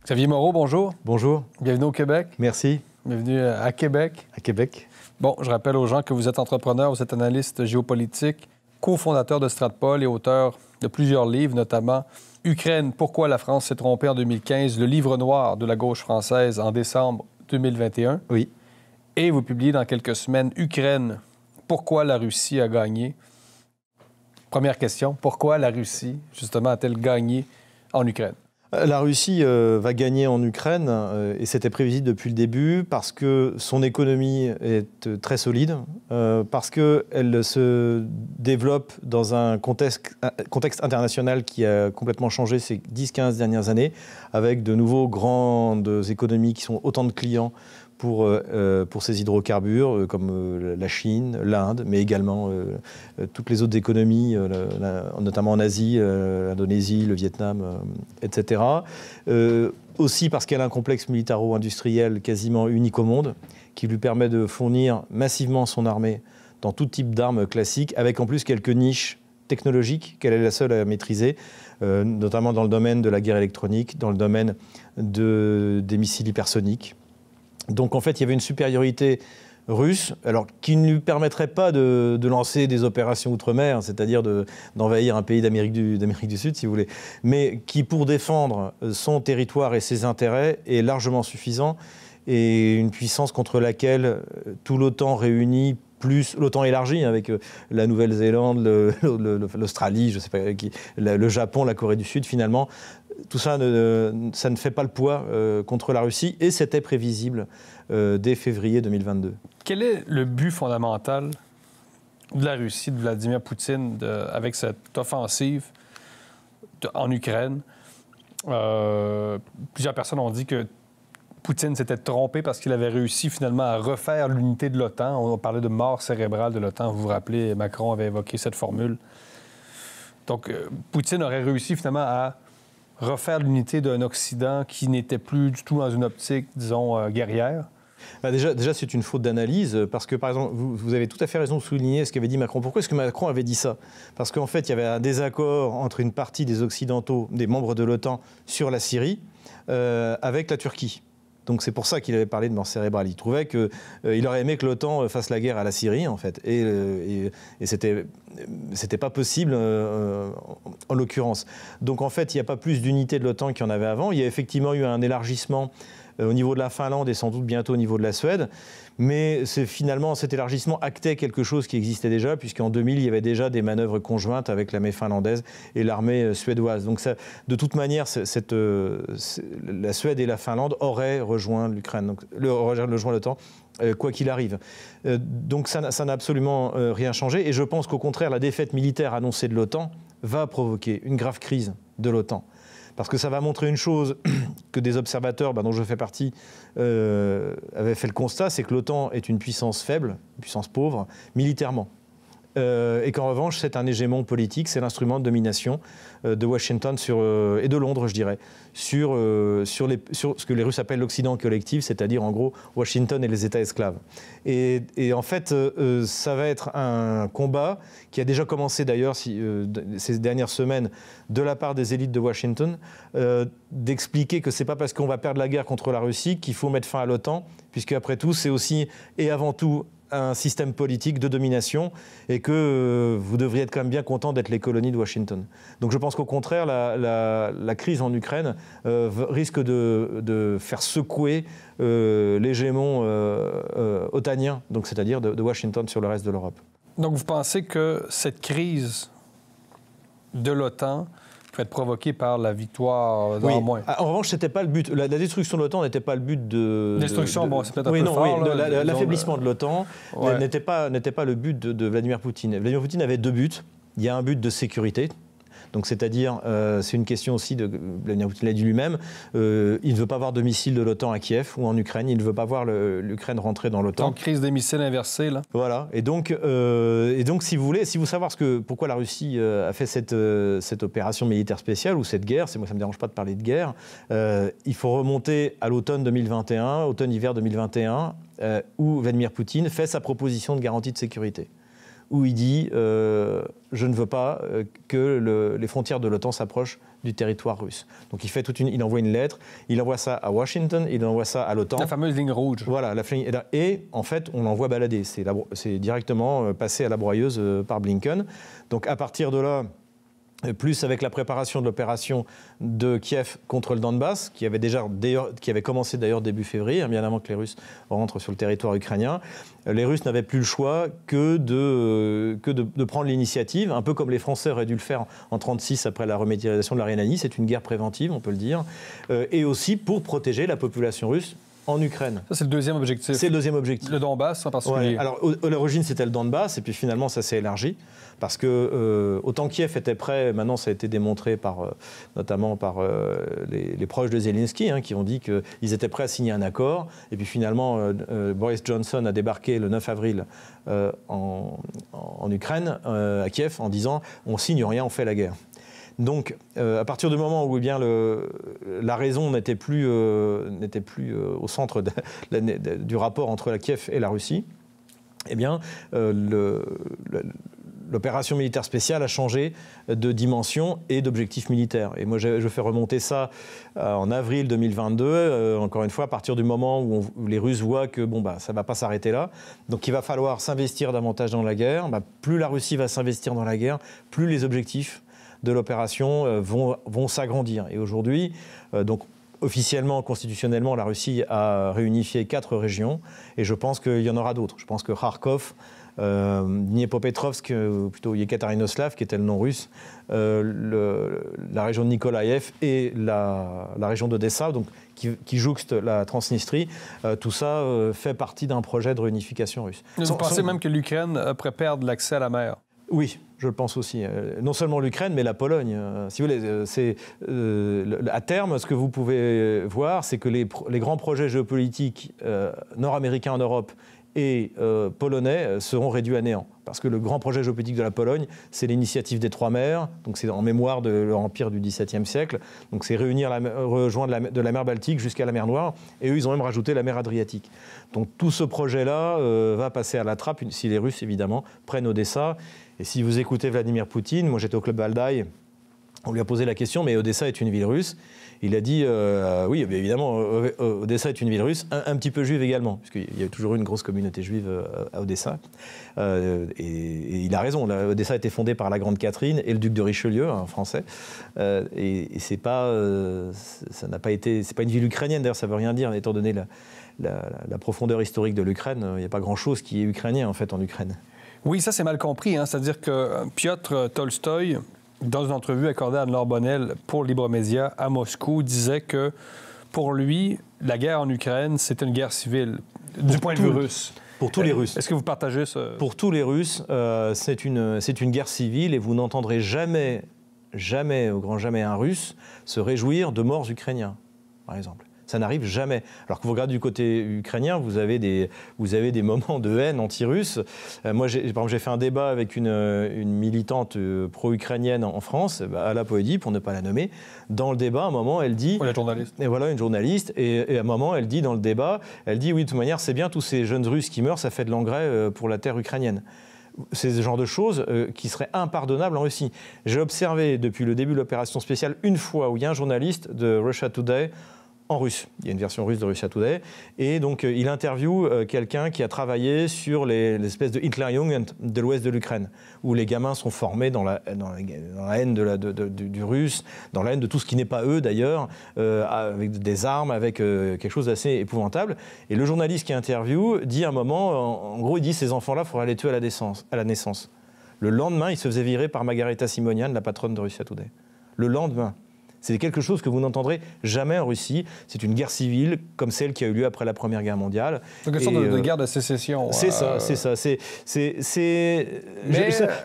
Xavier Moreau, bonjour. Bonjour. Bienvenue au Québec. Merci. Bienvenue à Québec. À Québec. Bon, je rappelle aux gens que vous êtes entrepreneur, vous êtes analyste géopolitique, cofondateur de Stratpol et auteur de plusieurs livres, notamment Ukraine, pourquoi la France s'est trompée en 2015, le livre noir de la gauche française en décembre 2021. Oui. Et vous publiez dans quelques semaines Ukraine, pourquoi la Russie a gagné. Première question, pourquoi la Russie, justement, a-t-elle gagné en Ukraine? La Russie va gagner en Ukraine, et c'était prévisible depuis le début, parce que son économie est très solide, parce qu'elle se développe dans un contexte international qui a complètement changé ces 10-15 dernières années, avec de nouveaux grandes économies qui sont autant de clients pour ces hydrocarbures, comme la Chine, l'Inde, mais également toutes les autres économies, notamment en Asie, l'Indonésie, le Vietnam, etc. Aussi parce qu'elle a un complexe militaro-industriel quasiment unique au monde, qui lui permet de fournir massivement son armée dans tout type d'armes classiques, avec en plus quelques niches technologiques qu'elle est la seule à maîtriser, notamment dans le domaine de la guerre électronique, dans le domaine des missiles hypersoniques. Donc en fait, il y avait une supériorité russe, alors qui ne lui permettrait pas de lancer des opérations outre-mer, c'est-à-dire d'envahir un pays d'Amérique du Sud, si vous voulez, mais qui, pour défendre son territoire et ses intérêts, est largement suffisant, et une puissance contre laquelle tout l'OTAN réuni, plus l'OTAN élargi, avec la Nouvelle-Zélande, l'Australie, je sais pas, le Japon, la Corée du Sud, finalement, tout ça, ça ne fait pas le poids contre la Russie, et c'était prévisible dès février 2022. Quel est le but fondamental de la Russie, de Vladimir Poutine, avec cette offensive en Ukraine? Plusieurs personnes ont dit que Poutine s'était trompé parce qu'il avait réussi finalement à refaire l'unité de l'OTAN. On parlait de mort cérébrale de l'OTAN. Vous vous rappelez, Macron avait évoqué cette formule. Donc, Poutine aurait réussi finalement à refaire l'unité d'un Occident qui n'était plus du tout dans une optique, disons, guerrière? Déjà, c'est une faute d'analyse, parce que, par exemple, vous avez tout à fait raison de souligner ce qu'avait dit Macron. Pourquoi est-ce que Macron avait dit ça? Parce qu'en fait, il y avait un désaccord entre une partie des Occidentaux, des membres de l'OTAN, sur la Syrie, avec la Turquie. Donc c'est pour ça qu'il avait parlé de mort cérébrale. Il trouvait qu'il aurait aimé que l'OTAN fasse la guerre à la Syrie, en fait. Et c'était pas possible, en l'occurrence. Donc en fait, il n'y a pas plus d'unité de l'OTAN qu'il y en avait avant. Il y a effectivement eu un élargissement au niveau de la Finlande et sans doute bientôt au niveau de la Suède. Mais finalement, cet élargissement actait quelque chose qui existait déjà, puisqu'en 2000, il y avait déjà des manœuvres conjointes avec l'armée finlandaise et l'armée suédoise. Donc ça, de toute manière, la Suède et la Finlande auraient rejoint l'Ukraine, donc rejoint l'OTAN, quoi qu'il arrive. Donc ça n'a absolument rien changé. Et je pense qu'au contraire, la défaite militaire annoncée de l'OTAN va provoquer une grave crise de l'OTAN. Parce que ça va montrer une chose que des observateurs, dont je fais partie, avaient fait le constat, c'est que l'OTAN est une puissance faible, une puissance pauvre, militairement. Et qu'en revanche, c'est un hégémon politique, c'est l'instrument de domination de Washington et de Londres, je dirais, sur ce que les Russes appellent l'Occident collectif, c'est-à-dire en gros Washington et les États esclaves. Et en fait, ça va être un combat qui a déjà commencé d'ailleurs ces dernières semaines de la part des élites de Washington, d'expliquer que c'est pas parce qu'on va perdre la guerre contre la Russie qu'il faut mettre fin à l'OTAN, puisque après tout, c'est aussi et avant tout un système politique de domination et que vous devriez être quand même bien content d'être les colonies de Washington. Donc je pense qu'au contraire, la crise en Ukraine risque de faire secouer l'hégémon otanien, donc c'est-à-dire de Washington sur le reste de l'Europe. Donc vous pensez que cette crise de l'OTAN peut être provoquée par la victoire d'en moins? En revanche, c'était pas le but. La destruction de l'OTAN n'était pas le but de... Destruction, bon, c'est peut-être un peu fort. L'affaiblissement de l'OTAN n'était pas le but de Vladimir Poutine. Vladimir Poutine avait deux buts. Il y a un but de sécurité. Donc, c'est-à-dire, c'est une question aussi de Vladimir Poutine l'a dit lui-même, il ne veut pas voir de missiles de l'OTAN à Kiev ou en Ukraine, il ne veut pas voir l'Ukraine rentrer dans l'OTAN. Donc, crise des missiles inversée, là. Voilà. Et donc, si vous voulez, si vous savez pourquoi la Russie a fait cette opération militaire spéciale ou cette guerre, moi ça ne me dérange pas de parler de guerre, il faut remonter à l'automne 2021, automne-hiver 2021, où Vladimir Poutine fait sa proposition de garantie de sécurité, où il dit je ne veux pas que les frontières de l'OTAN s'approchent du territoire russe. Donc il envoie une lettre, il envoie ça à Washington, il envoie ça à l'OTAN. La fameuse ligne rouge. Voilà, et en fait, on l'envoie balader. C'est directement passé à la broyeuse par Blinken. Donc à partir de là, plus avec la préparation de l'opération de Kiev contre le Donbass, qui avait commencé d'ailleurs début février, bien avant que les Russes rentrent sur le territoire ukrainien, les Russes n'avaient plus le choix que de prendre l'initiative, un peu comme les Français auraient dû le faire en 1936 après la remédialisation de la Rhénanie. C'est une guerre préventive, on peut le dire, et aussi pour protéger la population russe en Ukraine. Ça, c'est le deuxième objectif. C'est le deuxième objectif. Le Donbass, en particulier. Ouais, alors, à l'origine, c'était le Donbass, et puis finalement, ça s'est élargi. Parce que, autant Kiev était prêt, maintenant, ça a été démontré notamment par les proches de Zelensky, qui ont dit qu'ils étaient prêts à signer un accord. Et puis finalement, Boris Johnson a débarqué le 9 avril en Ukraine, à Kiev, en disant « on signe rien, on fait la guerre ». Donc, à partir du moment où la raison n'était plus au centre du rapport entre la Kiev et la Russie, eh bien, l'opération militaire spéciale a changé de dimension et d'objectif militaire. Et moi, je fais remonter ça en avril 2022, encore une fois, à partir du moment où les Russes voient que ça ne va pas s'arrêter là. Donc, il va falloir s'investir davantage dans la guerre. Plus la Russie va s'investir dans la guerre, plus les objectifs de l'opération vont s'agrandir. Et aujourd'hui, donc officiellement, constitutionnellement, la Russie a réunifié 4 régions, et je pense qu'il y en aura d'autres. Je pense que Kharkov, Dniepropetrovsk, ou plutôt Yekaterinoslav, qui était le nom russe, la région de Nikolaïev et la région d'Odessa, donc qui jouxte la Transnistrie, tout ça fait partie d'un projet de réunification russe. Vous pensez même que l'Ukraine pourrait perdre l'accès à la mer? Oui, je le pense aussi. Non seulement l'Ukraine, mais la Pologne. Si vous voulez, à terme, ce que vous pouvez voir, c'est que les grands projets géopolitiques nord-américains en Europe et polonais seront réduits à néant. Parce que le grand projet géopolitique de la Pologne, c'est l'initiative des Trois mers, donc c'est en mémoire de l'Empire du XVIIe siècle. Donc c'est rejoindre de la mer Baltique jusqu'à la mer Noire, et eux, ils ont même rajouté la mer Adriatique. Donc tout ce projet-là va passer à la trappe si les Russes, évidemment, prennent Odessa. Et si vous écoutez Vladimir Poutine, moi j'étais au club Valdai, on lui a posé la question, mais Odessa est une ville russe. Il a dit, oui, évidemment, Odessa est une ville russe, un petit peu juive également, puisqu'il y a toujours eu une grosse communauté juive à Odessa. Et il a raison, Odessa a été fondée par la Grande Catherine et le duc de Richelieu, un Français. Et c'est pas une ville ukrainienne, d'ailleurs, ça ne veut rien dire, étant donné la profondeur historique de l'Ukraine. Il n'y a pas grand-chose qui est ukrainien, en fait, en Ukraine. Oui, ça, c'est mal compris. C'est-à-dire que Piotr Tolstoï, dans une entrevue accordée à Anne-Laure Bonnel pour Libre Média à Moscou, disait que, pour lui, la guerre en Ukraine, c'est une guerre civile, du point de vue russe. Pour tous les Russes. Est-ce que vous partagez ce... Pour tous les Russes, c'est une guerre civile, et vous n'entendrez jamais, au grand jamais, un Russe se réjouir de morts ukrainiens, par exemple. Ça n'arrive jamais. Alors que vous regardez du côté ukrainien, vous avez des moments de haine anti-russe. Moi, par exemple, j'ai fait un débat avec une militante pro-ukrainienne en France, Alla Poedi, pour ne pas la nommer. Dans le débat, à un moment, elle dit... La journaliste. Et voilà, une journaliste. Et à un moment, elle dit dans le débat, oui, de toute manière, c'est bien, tous ces jeunes Russes qui meurent, ça fait de l'engrais pour la terre ukrainienne. C'est ce genre de choses qui seraient impardonnables en Russie. J'ai observé depuis le début de l'opération spéciale une fois où il y a un journaliste de Russia Today en russe. Il y a une version russe de Russia Today. Et donc, il interviewe quelqu'un qui a travaillé sur l'espèce de Hitlerjugend de l'ouest de l'Ukraine, où les gamins sont formés dans la haine du russe, dans la haine de tout ce qui n'est pas eux, d'ailleurs, avec des armes, avec quelque chose d'assez épouvantable. Et le journaliste qui interviewe dit à un moment, en gros, il dit, ces enfants-là, il faudra les tuer à la naissance. Le lendemain, il se faisait virer par Margarita Simonian, la patronne de Russia Today. Le lendemain. C'est quelque chose que vous n'entendrez jamais en Russie. C'est une guerre civile comme celle qui a eu lieu après la Première Guerre mondiale. Donc une sorte de guerre de sécession. C'est ça.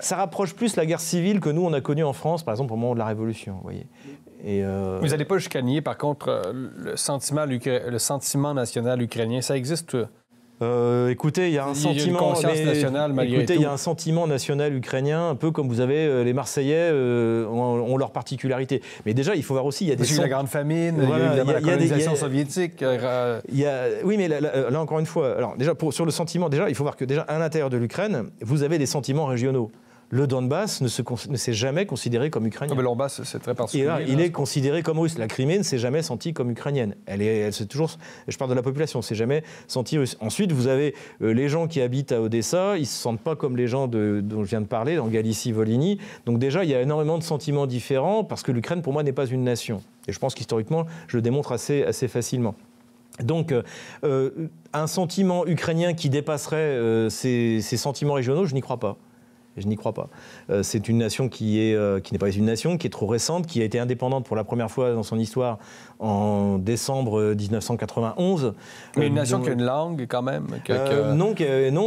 Ça rapproche plus la guerre civile que nous, on a connue en France, par exemple, au moment de la Révolution. Vous voyez. Vous n'allez pas jusqu'à nier, par contre, le sentiment national ukrainien. Ça existe? Écoutez, il y a un sentiment. Il y a une conscience nationale, malgré tout. Il y a un sentiment national ukrainien, un peu comme vous avez les Marseillais ont leur particularité. Mais déjà, il faut voir aussi, il y a des. Il y a eu la grande famine, voilà, il y a eu la colonisation soviétique. Oui, mais là encore une fois, alors déjà sur le sentiment, déjà il faut voir que déjà à l'intérieur de l'Ukraine, vous avez des sentiments régionaux. le Donbass ne s'est jamais considéré comme ukrainien. Mais le Donbass, c'est très particulier. Et là, il est considéré comme russe. La Crimée ne s'est jamais sentie comme ukrainienne. Elle s'est toujours, je parle de la population, ne s'est jamais sentie russe. Ensuite, vous avez les gens qui habitent à Odessa, ils ne se sentent pas comme les gens dont je viens de parler, en Galicie-Volhynie. Donc déjà, il y a énormément de sentiments différents, parce que l'Ukraine, pour moi, n'est pas une nation. Et je pense qu'historiquement, je le démontre assez facilement. Donc, un sentiment ukrainien qui dépasserait ces sentiments régionaux, je n'y crois pas. Je n'y crois pas. C'est une nation qui n'est pas une nation, qui est trop récente, qui a été indépendante pour la première fois dans son histoire en décembre 1991. Mais une nation qui a une langue quand même Non,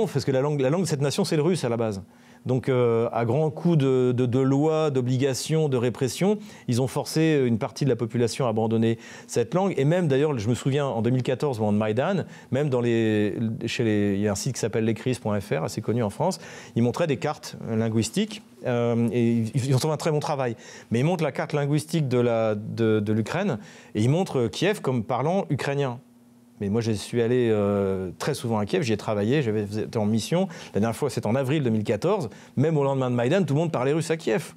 parce que la langue de cette nation, c'est le russe à la base. Donc, à grands coups de lois, d'obligations, de répression, ils ont forcé une partie de la population à abandonner cette langue. Et même, d'ailleurs, je me souviens, en 2014, au moment de Maïdan, même il y a un site qui s'appelle lescris.fr, assez connu en France, ils montraient des cartes linguistiques. Et ils ont fait un très bon travail. Mais ils montrent la carte linguistique de l'Ukraine et ils montrent Kiev comme parlant ukrainien. Mais moi, je suis allé très souvent à Kiev, j'y ai travaillé, j'avais été en mission. La dernière fois, c'était en avril 2014. Même au lendemain de Maïdan, tout le monde parlait russe à Kiev.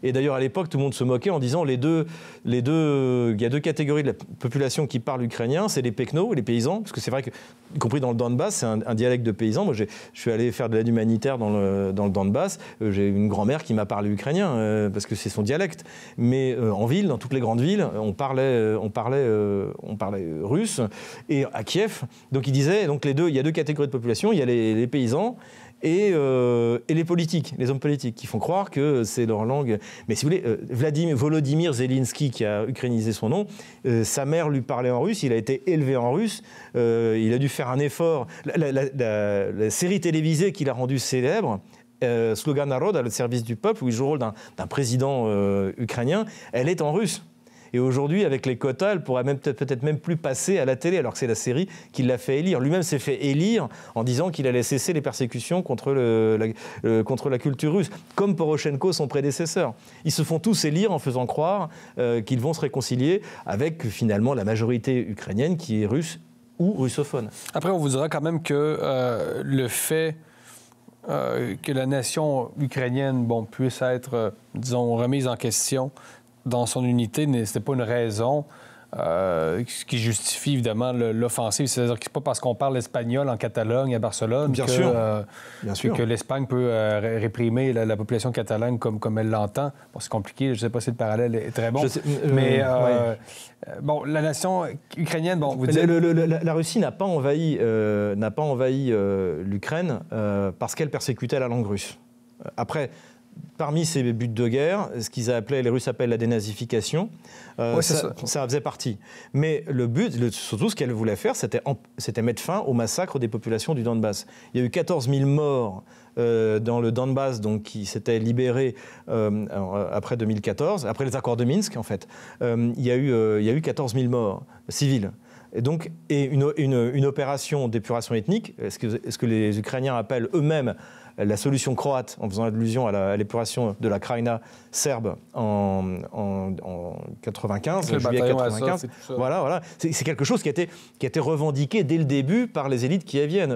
Et d'ailleurs, à l'époque, tout le monde se moquait en disant il y a deux catégories de la population qui parlent ukrainien, c'est les peknos, les paysans, parce que c'est vrai que, y compris dans le Donbass, c'est un dialecte de paysans. Moi, je suis allé faire de l'aide humanitaire dans le Donbass. J'ai une grand-mère qui m'a parlé ukrainien, parce que c'est son dialecte. Mais en ville, dans toutes les grandes villes, on parlait russe. Et à Kiev, donc il disait, il y a deux catégories de population, il y a les paysans, et les politiques, les hommes politiques, qui font croire que c'est leur langue. Mais si vous voulez, Volodymyr Zelensky, qui a ukrainisé son nom, sa mère lui parlait en russe, il a été élevé en russe, il a dû faire un effort. La série télévisée qu'il a rendue célèbre, Slogan Narod, le service du peuple, où il joue le rôle d'un président ukrainien, elle est en russe. Et aujourd'hui, avec les quotas, elle pourrait peut-être même plus passer à la télé, alors que c'est la série qui l'a fait élire. Lui-même s'est fait élire en disant qu'il allait cesser les persécutions contre la culture russe, comme Poroshenko, son prédécesseur. Ils se font tous élire en faisant croire qu'ils vont se réconcilier avec, finalement, la majorité ukrainienne qui est russe ou russophone. Après, on vous dira quand même que le fait que la nation ukrainienne puisse être, disons, remise en question dans son unité, ce n'est pas une raison qui justifie évidemment l'offensive. C'est-à-dire que c'est pas parce qu'on parle espagnol en Catalogne, à Barcelone, Bien sûr. que l'Espagne peut réprimer la population catalane comme elle l'entend. Bon, c'est compliqué, je ne sais pas si le parallèle est très bon. Mais la nation ukrainienne, vous dites... La Russie n'a pas envahi l'Ukraine parce qu'elle persécutait la langue russe. Après, parmi ces buts de guerre, ce les Russes appellent la dénazification, ça faisait partie. Mais le but, surtout ce qu'elle voulait faire, c'était mettre fin au massacre des populations du Donbass. Il y a eu 14 000 morts dans le Donbass, donc, qui s'était libéré après 2014, après les accords de Minsk, en fait. Il y a eu 14 000 morts civils. Et une opération d'épuration ethnique, ce que les Ukrainiens appellent eux-mêmes la solution croate, en faisant allusion à l'épuration de la Krajina serbe en 95, juillet 95. Voilà. C'est quelque chose qui a été revendiqué dès le début par les élites kieviennes.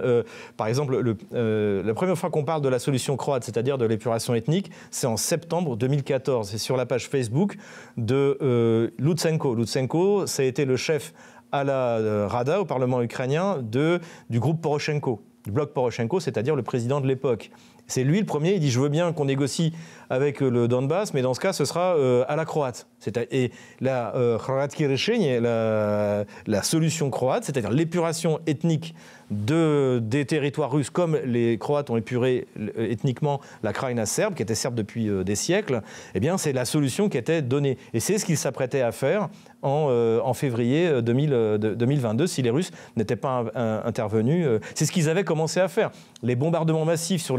Par exemple, la première fois qu'on parle de la solution croate, c'est-à-dire de l'épuration ethnique, c'est en septembre 2014. C'est sur la page Facebook de Lutsenko. Lutsenko, ça a été le chef à la Rada, au Parlement ukrainien, du groupe Poroshenko, du bloc Poroshenko, c'est-à-dire le président de l'époque. C'est lui le premier, il dit « je veux bien qu'on négocie avec le Donbass, mais dans ce cas, ce sera à la croate ». Et la la solution croate, c'est-à-dire l'épuration ethnique des territoires russes, comme les Croates ont épuré ethniquement la Krajina serbe, qui était serbe depuis des siècles, eh bien, c'est la solution qui était donnée. Et c'est ce qu'ils s'apprêtaient à faire en février 2022, si les Russes n'étaient pas intervenus. C'est ce qu'ils avaient commencé à faire. Les bombardements massifs sur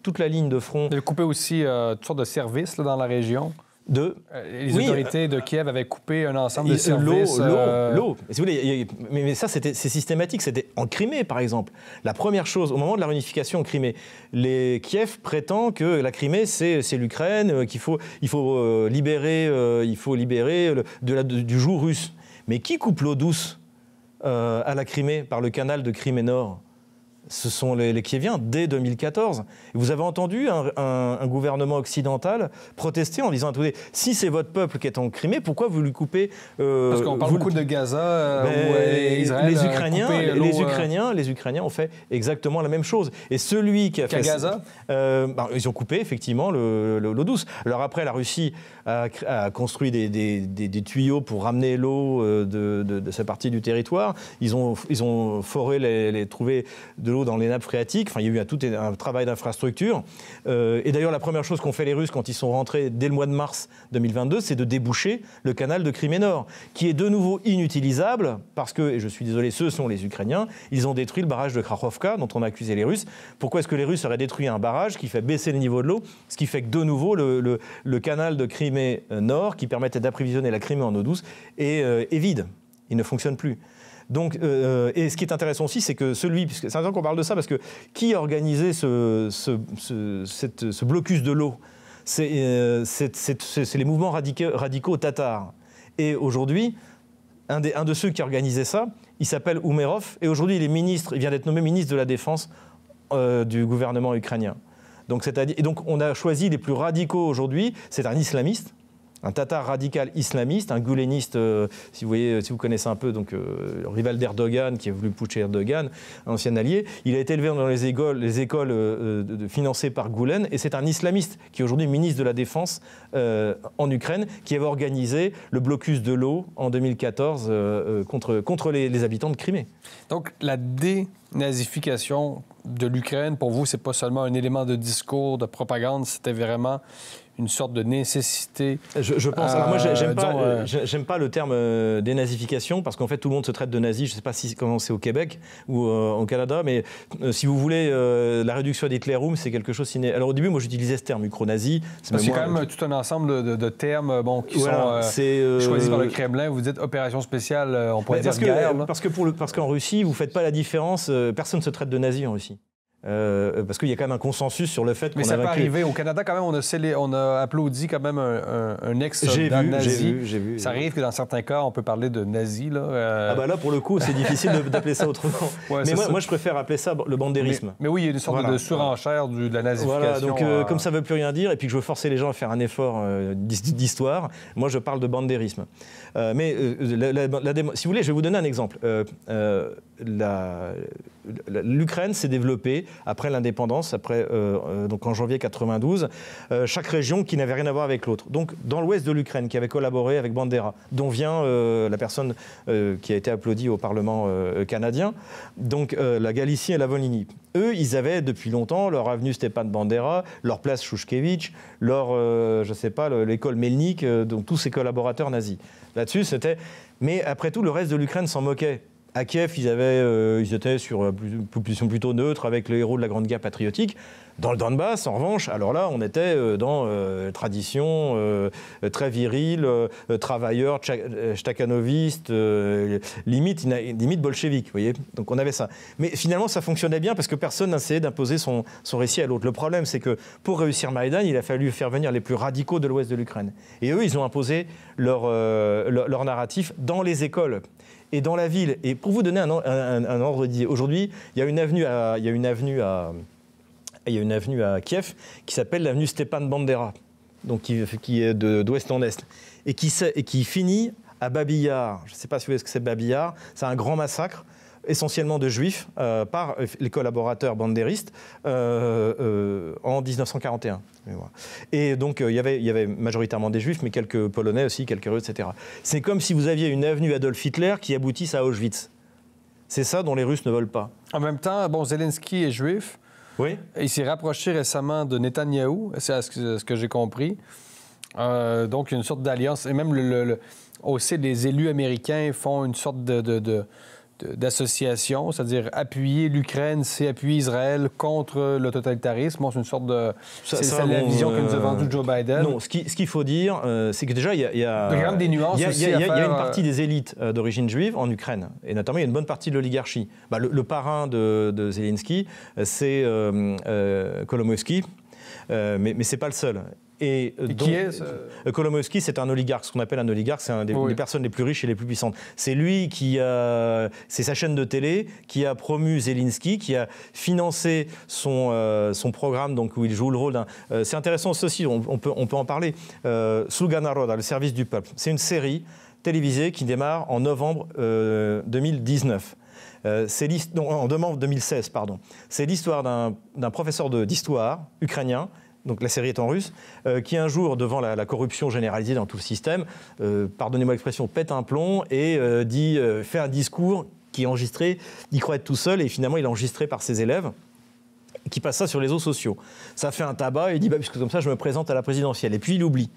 toute la ligne de front. Ils coupaient aussi toutes sortes de services dans la région. Les autorités de Kiev avaient coupé un ensemble de services. L'eau. Si vous voulez, mais ça, c'est systématique. C'était en Crimée, par exemple. La première chose, au moment de la réunification en Crimée, Kiev prétend que la Crimée, c'est l'Ukraine, qu'il faut libérer du joug russe. Mais qui coupe l'eau douce à la Crimée par le canal de Crimée Nord ? ce sont les Kieviens dès 2014. Et vous avez entendu un gouvernement occidental protester en disant, attendez, si c'est votre peuple qui est en Crimée, pourquoi vous lui coupez... Parce qu'on parle beaucoup de Gaza, où Israël les Ukrainiens ont fait exactement la même chose. Et celui qui a fait... Gaza ils ont coupé effectivement l'eau douce. Alors après, la Russie a construit des tuyaux pour ramener l'eau de sa partie du territoire. Ils ont foré, trouvé de l'eau dans les nappes phréatiques. Enfin, il y a eu tout un travail d'infrastructure. Et d'ailleurs, la première chose qu'ont fait les Russes quand ils sont rentrés dès le mois de mars 2022, c'est de déboucher le canal de Crimée Nord, qui est de nouveau inutilisable parce que, et je suis désolé, ce sont les Ukrainiens, ils ont détruit le barrage de Krakhovka, dont on a accusé les Russes. Pourquoi est-ce que les Russes auraient détruit un barrage qui fait baisser le niveau de l'eau, ce qui fait que de nouveau le canal de Crimée Nord, qui permettait d'approvisionner la Crimée en eau douce, est vide. Il ne fonctionne plus. Donc, et ce qui est intéressant aussi, c'est que puisque c'est intéressant qu'on parle de ça, parce que qui a organisé ce blocus de l'eau ? C'est les mouvements radicaux tatars. Et aujourd'hui, un de ceux qui a organisé ça, il s'appelle Umerov, et aujourd'hui il vient d'être nommé ministre de la Défense du gouvernement ukrainien. Et donc on a choisi les plus radicaux aujourd'hui, c'est un islamiste, un tatar radical islamiste, un gouléniste, si vous connaissez un peu, donc le rival d'Erdogan, qui a voulu putcher Erdogan, un ancien allié. Il a été élevé dans les écoles financées par Goulen, et c'est un islamiste qui est aujourd'hui ministre de la Défense en Ukraine, qui avait organisé le blocus de l'eau en 2014 contre les habitants de Crimée. Donc la dénazification de l'Ukraine, pour vous, c'est pas seulement un élément de discours, de propagande, c'était vraiment une sorte de nécessité. Je pense. Alors moi, j'aime pas le terme dénazification, parce qu'en fait, tout le monde se traite de nazi. Je ne sais pas comment c'est au Québec ou au Canada, mais si vous voulez, la réduction d'Hitlerum, c'est quelque chose. Alors au début, moi, j'utilisais ce terme, micronazi. C'est quand même tout un ensemble de termes qui sont choisis par le Kremlin. Vous dites opération spéciale, on pourrait dire guerre. Parce qu'en Russie, vous ne faites pas la différence. Personne ne se traite de nazi en Russie. Parce qu'il y a quand même un consensus sur le fait qu'on a vaincu. Mais ça peut arriver. Au Canada, quand même, on a applaudi quand même un ex-soldat nazi. J'ai vu. Ça arrive que dans certains cas, on peut parler de nazi. Là, là, pour le coup, c'est difficile d'appeler ça autrement. Ouais, mais moi, je préfère appeler ça le bandérisme. Mais oui, il y a une sorte de surenchère de la nazification. Voilà, donc comme ça ne veut plus rien dire, et puis que je veux forcer les gens à faire un effort d'histoire, moi, je parle de bandérisme. Si vous voulez, je vais vous donner un exemple. L'Ukraine s'est développée après l'indépendance, donc en janvier 92, chaque région qui n'avait rien à voir avec l'autre. Donc dans l'ouest de l'Ukraine, qui avait collaboré avec Bandera, dont vient la personne qui a été applaudie au Parlement canadien, donc la Galicie et la Volhynie. Eux, ils avaient depuis longtemps leur avenue Stepan Bandera, leur place Chouchkevitch, l'école Melnik, donc tous ces collaborateurs nazis. Là-dessus, c'était... Mais après tout, le reste de l'Ukraine s'en moquait. À Kiev, ils étaient sur une position plutôt neutre avec les héros de la Grande Guerre patriotique. Dans le Donbass, en revanche, alors là, on était dans tradition très virile, travailleur, stakhanoviste, limite bolchevique, vous voyez. Donc on avait ça. Mais finalement, ça fonctionnait bien parce que personne n'essayait d'imposer son récit à l'autre. Le problème, c'est que pour réussir Maïdan, il a fallu faire venir les plus radicaux de l'ouest de l'Ukraine. Et eux, ils ont imposé leur narratif dans les écoles et dans la ville. Et pour vous donner un ordre d'idée, aujourd'hui, il y a une avenue à Kiev qui s'appelle l'avenue Stepan Bandera, donc qui est d'ouest en est, et qui finit à Babi Yar. Je ne sais pas si vous voyez ce que c'est Babi Yar. C'est un grand massacre, essentiellement de juifs, par les collaborateurs bandéristes en 1941. Et donc, il y avait majoritairement des juifs, mais quelques Polonais aussi, quelques Russes, etc. C'est comme si vous aviez une avenue Adolf Hitler qui aboutisse à Auschwitz. C'est ça dont les Russes ne veulent pas. En même temps, Zelensky est juif. Oui. Il s'est rapproché récemment de Netanyahou, c'est ce que j'ai compris. Donc, il y a une sorte d'alliance. Et même aussi, les élus américains font une sorte d'association, c'est-à-dire appuyer l'Ukraine, c'est appuyer Israël contre le totalitarisme. Bon, c'est une sorte de... C'est la vision que nous a vendue Joe Biden. Non, ce qu'il faut dire, c'est que déjà, il y a des nuances aussi il y a une partie des élites d'origine juive en Ukraine, et notamment, il y a une bonne partie de l'oligarchie. Le parrain de Zelensky, c'est Kolomoïski, mais ce n'est pas le seul. Et qui est Kolomoïski, c'est un oligarque. Ce qu'on appelle un oligarque, c'est des personnes les plus riches et les plus puissantes. C'est lui c'est sa chaîne de télé qui a promu Zelensky, qui a financé son programme, donc où il joue le rôle d'un. C'est intéressant aussi, on peut en parler. Sluga Naroda, le service du peuple. C'est une série télévisée qui démarre en novembre 2019. En novembre 2016, pardon. C'est l'histoire d'un professeur d'histoire ukrainien. Donc la série est en russe, qui un jour, devant la corruption généralisée dans tout le système, pardonnez-moi l'expression, pète un plomb et fait un discours qui est enregistré, il croit être tout seul et finalement il est enregistré par ses élèves qui passent ça sur les réseaux sociaux. Ça fait un tabac et il dit puisque comme ça je me présente à la présidentielle. Et puis il oublie.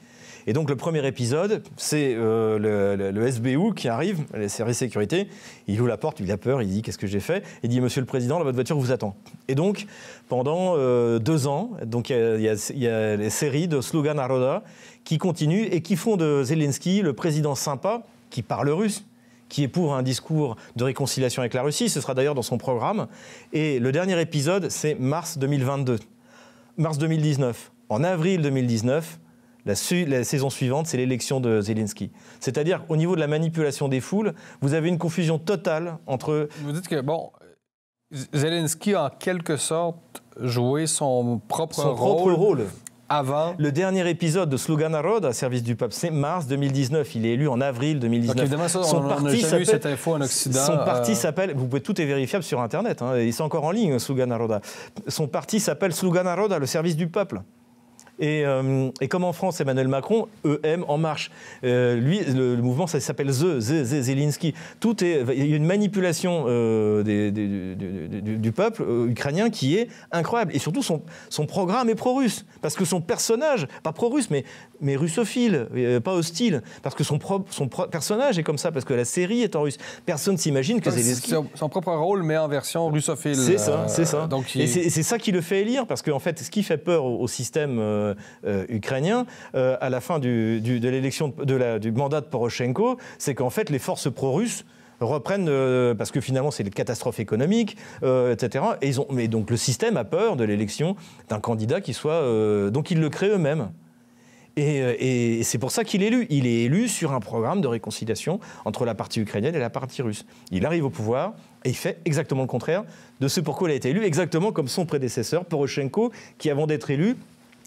Et donc le premier épisode, c'est le SBU qui arrive, les services de sécurité, il ouvre la porte, il a peur, il dit qu'est-ce que j'ai fait ? Il dit monsieur le président, votre voiture vous attend. Et donc pendant 2 ans, donc il y a les séries de Sluga Naroda qui continuent et qui font de Zelensky le président sympa qui parle russe, qui est pour un discours de réconciliation avec la Russie, ce sera d'ailleurs dans son programme. Et le dernier épisode, c'est mars 2019. En avril 2019, la saison suivante, c'est l'élection de Zelensky. C'est-à-dire, au niveau de la manipulation des foules, vous avez une confusion totale entre... Vous dites que, Zelensky a en quelque sorte joué son propre rôle avant. Le dernier épisode de Sluga Naroda, service du peuple, c'est mars 2019. Il est élu en avril 2019. Donc évidemment, ça, on n'a jamais eu cette info en Occident. Son parti s'appelle, tout est vérifiable sur Internet, il est encore en ligne, Sluga Naroda. Son parti s'appelle Sluga Naroda, le service du peuple. Et comme en France, Emmanuel Macron, EM En Marche. Lui, le mouvement, ça s'appelle Zelensky. Il y a une manipulation du peuple ukrainien qui est incroyable. Et surtout, son programme est pro-russe. Parce que son personnage, pas pro-russe, mais russophile, pas hostile. Parce que son personnage est comme ça, parce que la série est en russe. Personne ne s'imagine que Zelensky... Son propre rôle, mais en version russophile. C'est ça. Donc, et c'est ça qui le fait élire, parce qu'en fait, ce qui fait peur au système ukrainien, à la fin de l'élection du mandat de Poroshenko, c'est qu'en fait, les forces pro-russes reprennent, parce que finalement c'est une catastrophe économique, etc. Mais donc le système a peur de l'élection d'un candidat qui soit... donc ils le créent eux-mêmes. Et c'est pour ça qu'il est élu. Il est élu sur un programme de réconciliation entre la partie ukrainienne et la partie russe. Il arrive au pouvoir et il fait exactement le contraire de ce pourquoi il a été élu, exactement comme son prédécesseur, Poroshenko, qui avant d'être élu,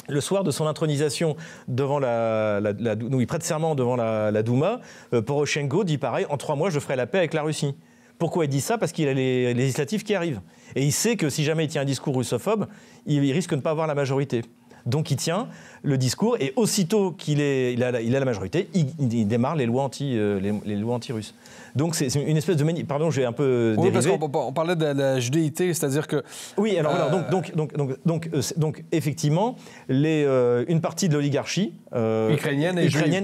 le soir de son intronisation devant où il prête serment devant la Douma, Poroshenko dit pareil, en 3 mois je ferai la paix avec la Russie. Pourquoi il dit ça ? Parce qu'il a les législatives qui arrivent. Et il sait que si jamais il tient un discours russophobe, il risque de ne pas avoir la majorité. Donc il tient le discours et aussitôt qu'il a la majorité, il démarre les lois anti-russes. Donc c'est une espèce de... Pardon, j'ai un peu dérivé. Oui, parce qu'on parlait de la judéité, c'est-à-dire que... Oui, alors voilà, donc effectivement, une partie de l'oligarchie ukrainienne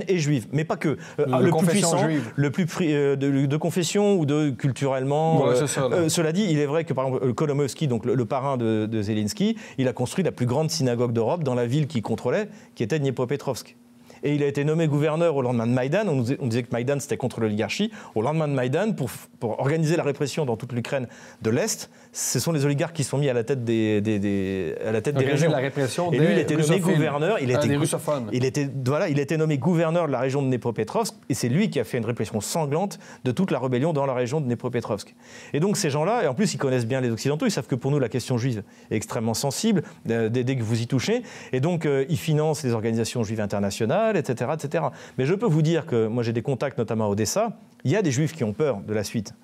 et juive, mais pas que. Le plus puissant, le plus de confession ou de culturellement... Ouais, c'est ça, cela dit, il est vrai que par exemple, Kolomoïski, donc le parrain de Zelensky, il a construit la plus grande synagogue d'Europe dans la ville qu'il contrôlait, qui était Dniepropetrovsk. Et il a été nommé gouverneur au lendemain de Maïdan. On disait que Maïdan, c'était contre l'oligarchie. Au lendemain de Maïdan, pour organiser la répression dans toute l'Ukraine de l'Est, ce sont les oligarques qui sont mis à la tête des régions. La répression et lui, il était nommé gouverneur. Des russophones. Il a été nommé gouverneur de la région de Dnepropetrovsk. Et c'est lui qui a fait une répression sanglante de toute la rébellion dans la région de Dnepropetrovsk. Et donc ces gens-là, et en plus ils connaissent bien les Occidentaux, ils savent que pour nous la question juive est extrêmement sensible dès que vous y touchez. Et donc ils financent les organisations juives internationales, etc., etc. Mais je peux vous dire que moi j'ai des contacts notamment à Odessa, il y a des juifs qui ont peur de la suite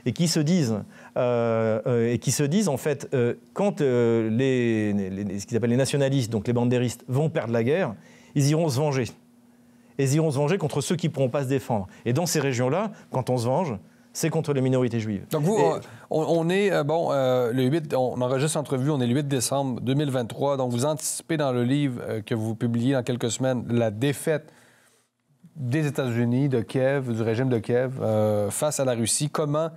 et qui se disent en fait quand ce qu'ils appellent les nationalistes, donc les bandéristes, vont perdre la guerre, ils iront se venger. Et ils iront se venger contre ceux qui ne pourront pas se défendre. Et dans ces régions-là, quand on se venge, c'est contre les minorités juives. Donc vous, on est, le 8, on enregistre l'entrevue, on est le 8 décembre 2023, donc vous anticipez dans le livre que vous publiez dans quelques semaines la défaite des États-Unis, de Kiev, du régime de Kiev, face à la Russie. Comment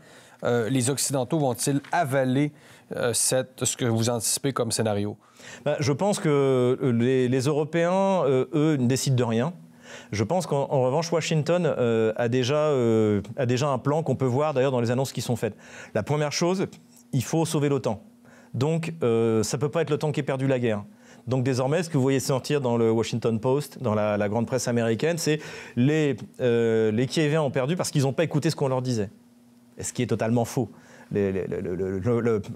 les Occidentaux vont-ils avaler ce que vous anticipez comme scénario? Je pense que les Européens, eux, ne décident de rien. Je pense qu'en revanche, Washington a déjà un plan qu'on peut voir d'ailleurs dans les annonces qui sont faites. La première chose, il faut sauver l'OTAN. Donc, ça ne peut pas être l'OTAN qui ait perdu la guerre. Donc désormais, ce que vous voyez sortir dans le Washington Post, dans la grande presse américaine, c'est les Kieviens ont perdu parce qu'ils n'ont pas écouté ce qu'on leur disait. Et ce qui est totalement faux.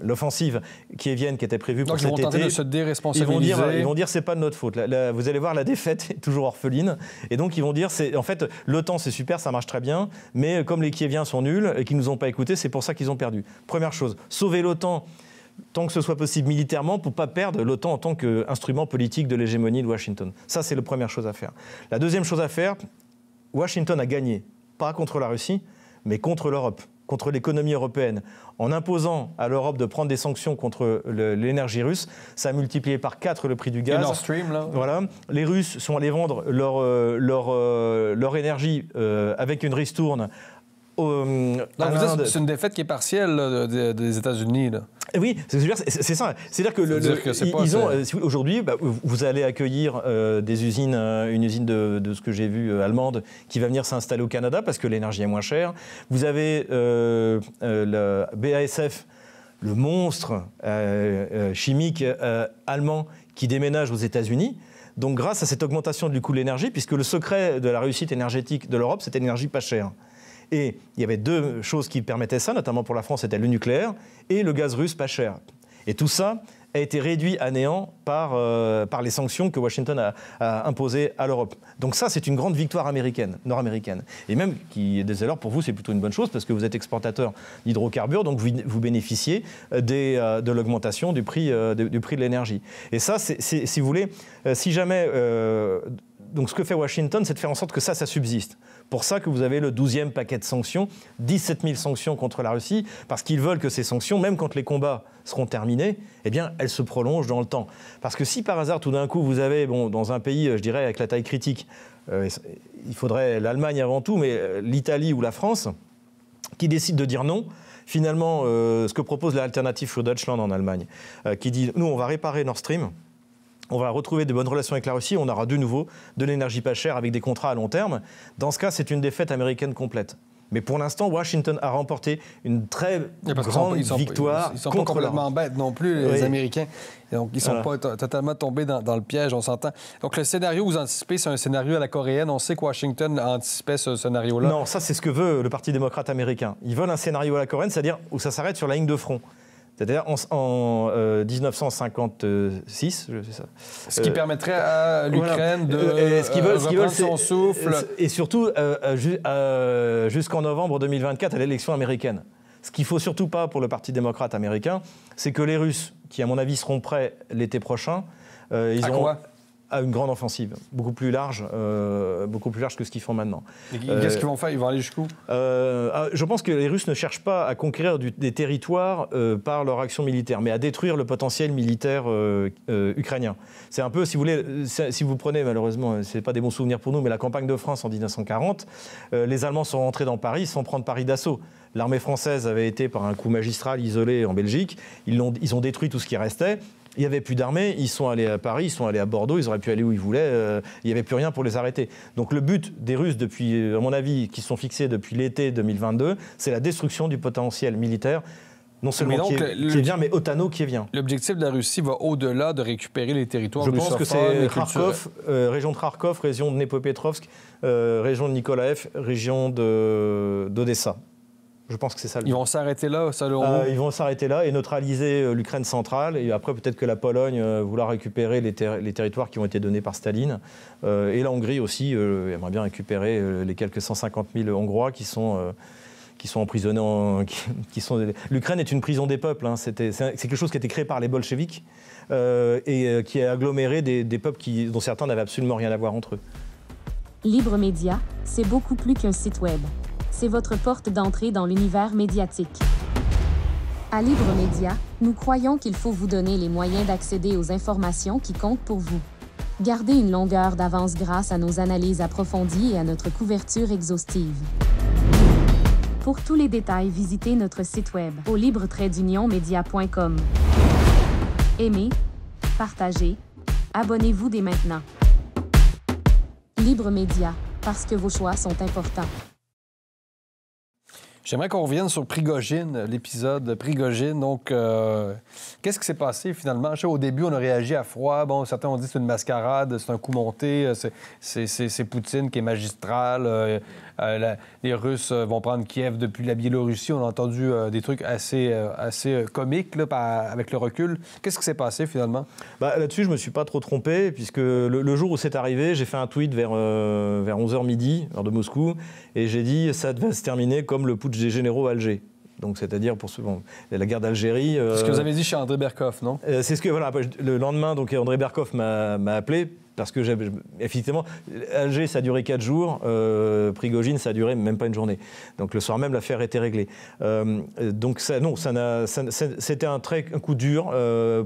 L'offensive kievienne qui était prévue pour cet été, ils vont tenter de se déresponsabiliser. Ils vont dire c'est pas de notre faute. Vous allez voir, la défaite est toujours orpheline. Et donc ils vont dire, en fait, l'OTAN c'est super, ça marche très bien, mais comme les Kieviens sont nuls et qu'ils nous ont pas écoutés, c'est pour ça qu'ils ont perdu. Première chose, sauver l'OTAN tant que ce soit possible militairement pour ne pas perdre l'OTAN en tant qu'instrument politique de l'hégémonie de Washington. Ça, c'est la première chose à faire. La deuxième chose à faire, Washington a gagné, pas contre la Russie, mais contre l'Europe, contre l'économie européenne. En imposant à l'Europe de prendre des sanctions contre l'énergie russe, ça a multiplié par 4 le prix du gaz. Nord Stream, là. Voilà. Les Russes sont allés vendre leur énergie avec une ristourne. C'est une défaite qui est partielle là, des États-Unis. Là. Oui, c'est ça. C'est-à-dire que aujourd'hui, vous allez accueillir une usine de ce que j'ai vu allemande qui va venir s'installer au Canada parce que l'énergie est moins chère. Vous avez le BASF, le monstre chimique allemand qui déménage aux États-Unis. Donc grâce à cette augmentation du coût de l'énergie, puisque le secret de la réussite énergétique de l'Europe, c'était l'énergie pas chère. Et il y avait 2 choses qui permettaient ça, notamment pour la France, c'était le nucléaire et le gaz russe pas cher. Et tout ça a été réduit à néant par les sanctions que Washington a imposées à l'Europe. Donc ça, c'est une grande victoire nord-américaine. Et même, dès lors, pour vous, c'est plutôt une bonne chose, parce que vous êtes exportateur d'hydrocarbures, donc vous bénéficiez de l'augmentation du prix de l'énergie. Et ça, si vous voulez, si jamais... donc ce que fait Washington, c'est de faire en sorte que ça subsiste. Pour ça que vous avez le 12e paquet de sanctions, 17 000 sanctions contre la Russie, parce qu'ils veulent que ces sanctions, même quand les combats seront terminés, eh bien, elles se prolongent dans le temps. Parce que si par hasard, tout d'un coup, vous avez, dans un pays, je dirais, avec la taille critique, il faudrait l'Allemagne avant tout, mais l'Italie ou la France, qui décident de dire non, finalement, ce que propose l'Alternative für Deutschland en Allemagne, qui dit, nous, on va réparer Nord Stream, on va retrouver de bonnes relations avec la Russie, on aura de nouveau de l'énergie pas chère avec des contrats à long terme. Dans ce cas, c'est une défaite américaine complète. Mais pour l'instant, Washington a remporté une très grande victoire. Ils ne sont pas complètement bêtes non plus, les Américains. Et donc, ils ne sont pas totalement tombés dans le piège, on s'entend. Donc, le scénario que vous anticipez, c'est un scénario à la coréenne. On sait que Washington anticipait ce scénario-là. Non, ça, c'est ce que veut le Parti démocrate américain. Ils veulent un scénario à la coréenne, c'est-à-dire où ça s'arrête sur la ligne de front. C'est-à-dire en 1956, je sais ça. Ce qui permettrait à l'Ukraine de reprendre son souffle. Et surtout, jusqu'en novembre 2024, à l'élection américaine. Ce qu'il ne faut surtout pas pour le Parti démocrate américain, c'est que les Russes, qui à mon avis seront prêts l'été prochain, à une grande offensive, beaucoup plus large que ce qu'ils font maintenant. Qu'est-ce qu'ils vont faire? Ils vont aller jusqu'où? Je pense que les Russes ne cherchent pas à conquérir des territoires par leur action militaire, mais à détruire le potentiel militaire ukrainien. C'est un peu, si vous voulez, si vous prenez, malheureusement, ce n'est pas des bons souvenirs pour nous, mais la campagne de France en 1940, les Allemands sont rentrés dans Paris sans prendre Paris d'assaut. L'armée française avait été, par un coup magistral, isolée en Belgique. Ils ont détruit tout ce qui restait. Il n'y avait plus d'armée, ils sont allés à Paris, ils sont allés à Bordeaux, ils auraient pu aller où ils voulaient, il n'y avait plus rien pour les arrêter. Donc le but des Russes, depuis, à mon avis, qui sont fixés depuis l'été 2022, c'est la destruction du potentiel militaire, non seulement qui vient, mais otano-kievien. L'objectif de la Russie va au-delà de récupérer les territoires Je pense que c'est Kharkov, région de Kharkov, région de Dnepropetrovsk, région de Nikolaev, région d'Odessa. Je pense que c'est ça. Ils vont s'arrêter là, selon Ils vont s'arrêter là et neutraliser l'Ukraine centrale. Et après, peut-être que la Pologne voudra récupérer les territoires qui ont été donnés par Staline. Et la Hongrie aussi aimerait bien récupérer les quelques 150 000 Hongrois qui sont emprisonnés. L'Ukraine est une prison des peuples. Hein. C'est quelque chose qui a été créé par les bolcheviks et qui a aggloméré des peuples dont certains n'avaient absolument rien à voir entre eux. Libre Média, c'est beaucoup plus qu'un site web. C'est votre porte d'entrée dans l'univers médiatique. À Libre Média, nous croyons qu'il faut vous donner les moyens d'accéder aux informations qui comptent pour vous. Gardez une longueur d'avance grâce à nos analyses approfondies et à notre couverture exhaustive. Pour tous les détails, visitez notre site web au libre-media.com. Aimez, partagez, abonnez-vous dès maintenant. Libre Média, parce que vos choix sont importants. J'aimerais qu'on revienne sur Prigojine, l'épisode Prigojine. Donc, qu'est-ce qui s'est passé finalement? Je sais, au début, on a réagi à froid. Bon, certains ont dit que c'est une mascarade, c'est un coup monté, c'est Poutine qui est magistral. Les Russes vont prendre Kiev depuis la Biélorussie. On a entendu des trucs assez comiques là, avec le recul. Qu'est-ce qui s'est passé finalement? Là-dessus, je ne me suis pas trop trompé, puisque le jour où c'est arrivé, j'ai fait un tweet vers 11h midi, heure de Moscou, et j'ai dit ça va se terminer comme le putsch des généraux à Alger. Donc, c'est-à-dire pour la guerre d'Algérie. C'est ce que vous avez dit chez André Berkoff, non? C'est ce que le lendemain, donc André Berkoff m'a appelé. Parce que, effectivement, Alger, ça a duré 4 jours. Prigojine, ça a duré même pas une journée. Donc, le soir même, l'affaire était réglée. Donc, c'était un coup dur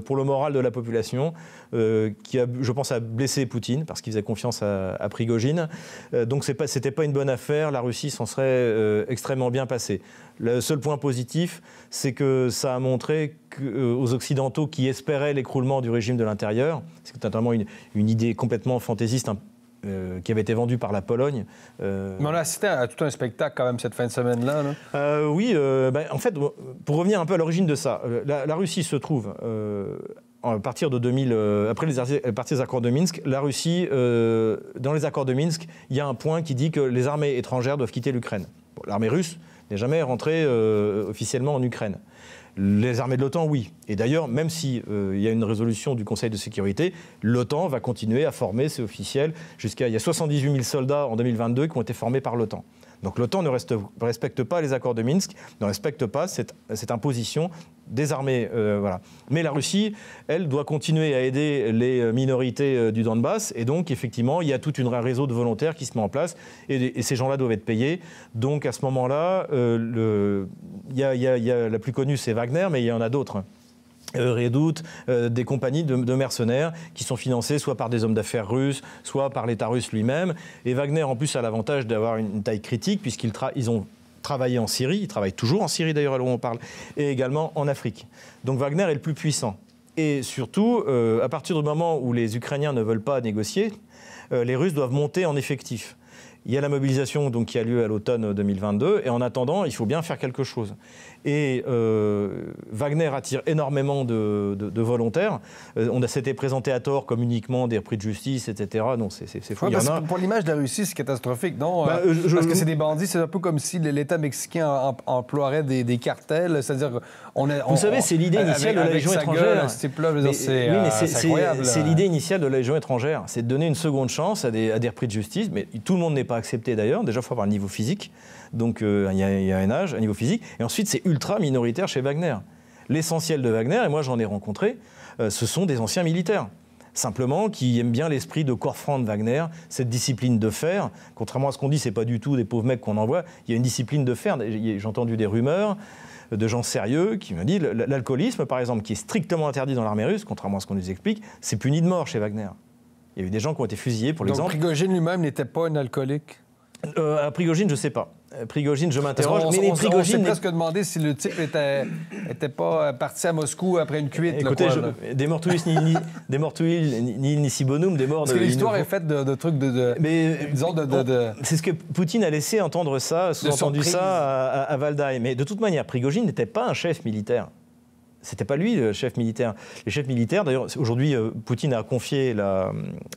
pour le moral de la population, qui, je pense, a blessé Poutine, parce qu'il faisait confiance à Prigojine. Donc, c'était pas une bonne affaire. La Russie s'en serait extrêmement bien passée. Le seul point positif, c'est que ça a montré aux Occidentaux qui espéraient l'écroulement du régime de l'intérieur, c'est notamment une idée complètement fantaisiste qui avait été vendue par la Pologne. Mais on a assisté à tout un spectacle quand même cette fin de semaine-là. Oui, en fait, pour revenir un peu à l'origine de ça, la Russie se trouve... à partir de 2000, après les accords de Minsk, la Russie, dans les accords de Minsk, il y a un point qui dit que les armées étrangères doivent quitter l'Ukraine. Bon, l'armée russe n'est jamais rentrée officiellement en Ukraine. Les armées de l'OTAN, oui. Et d'ailleurs, même s'il y a une résolution du Conseil de sécurité, l'OTAN va continuer à former, c'est officiel, il y a 78 000 soldats en 2022 qui ont été formés par l'OTAN. Donc l'OTAN ne respecte pas les accords de Minsk, ne respecte pas cette imposition des armées. Voilà. Mais la Russie, elle, doit continuer à aider les minorités du Donbass. Et donc, effectivement, il y a tout un réseau de volontaires qui se met en place. Et ces gens-là doivent être payés. Donc, à ce moment-là, la plus connue, c'est Wagner, mais il y en a d'autres. Redoute, des compagnies de mercenaires qui sont financées soit par des hommes d'affaires russes, soit par l'État russe lui-même. Et Wagner, en plus, a l'avantage d'avoir une taille critique, puisqu'ils ont travaillé en Syrie, ils travaillent toujours en Syrie d'ailleurs, à l'heure où on parle, et également en Afrique. Donc Wagner est le plus puissant. Et surtout, à partir du moment où les Ukrainiens ne veulent pas négocier, les Russes doivent monter en effectif. Il y a la mobilisation donc, qui a lieu à l'automne 2022, et en attendant, il faut bien faire quelque chose. Et Wagner attire énormément de volontaires. On s'était présenté à tort comme uniquement des repris de justice, etc. Non, c'est fou. Ouais, pour l'image de la Russie, c'est catastrophique, non? Parce que c'est des bandits, c'est un peu comme si l'État mexicain emploierait des cartels. C'est-à-dire, vous savez, c'est l'idée initiale de la Légion étrangère. C'est incroyable. C'est l'idée initiale de la Légion étrangère. C'est de donner une seconde chance à des repris de justice. Mais tout le monde n'est pas accepté d'ailleurs. Déjà, il faut avoir un niveau physique. Donc, il y a un âge, un niveau physique. Et ensuite, c'est ultra minoritaire chez Wagner. L'essentiel de Wagner, et moi j'en ai rencontré, ce sont des anciens militaires. Simplement, qui aiment bien l'esprit de corps franc de Wagner, cette discipline de fer. Contrairement à ce qu'on dit, c'est pas du tout des pauvres mecs qu'on envoie. Il y a une discipline de fer. J'ai entendu des rumeurs de gens sérieux qui me disent l'alcoolisme, par exemple, qui est strictement interdit dans l'armée russe, contrairement à ce qu'on nous explique, c'est puni de mort chez Wagner. Il y a eu des gens qui ont été fusillés, pour l'exemple. Donc Prigojine lui-même n'était pas un alcoolique? À Prigojine, je ne sais pas. Prigojine, je m'interroge. On s'est presque demandé si le type était pas parti à Moscou après une cuite. Écoutez, des mortuis ni si bonum, des morts. Parce que l'histoire est faite de trucs c'est ce que Poutine a laissé entendre ça, sous-entendu ça à Valdai. Mais de toute manière, Prigojine n'était pas un chef militaire. C'était pas lui le chef militaire. Les chefs militaires, d'ailleurs, aujourd'hui, Poutine a confié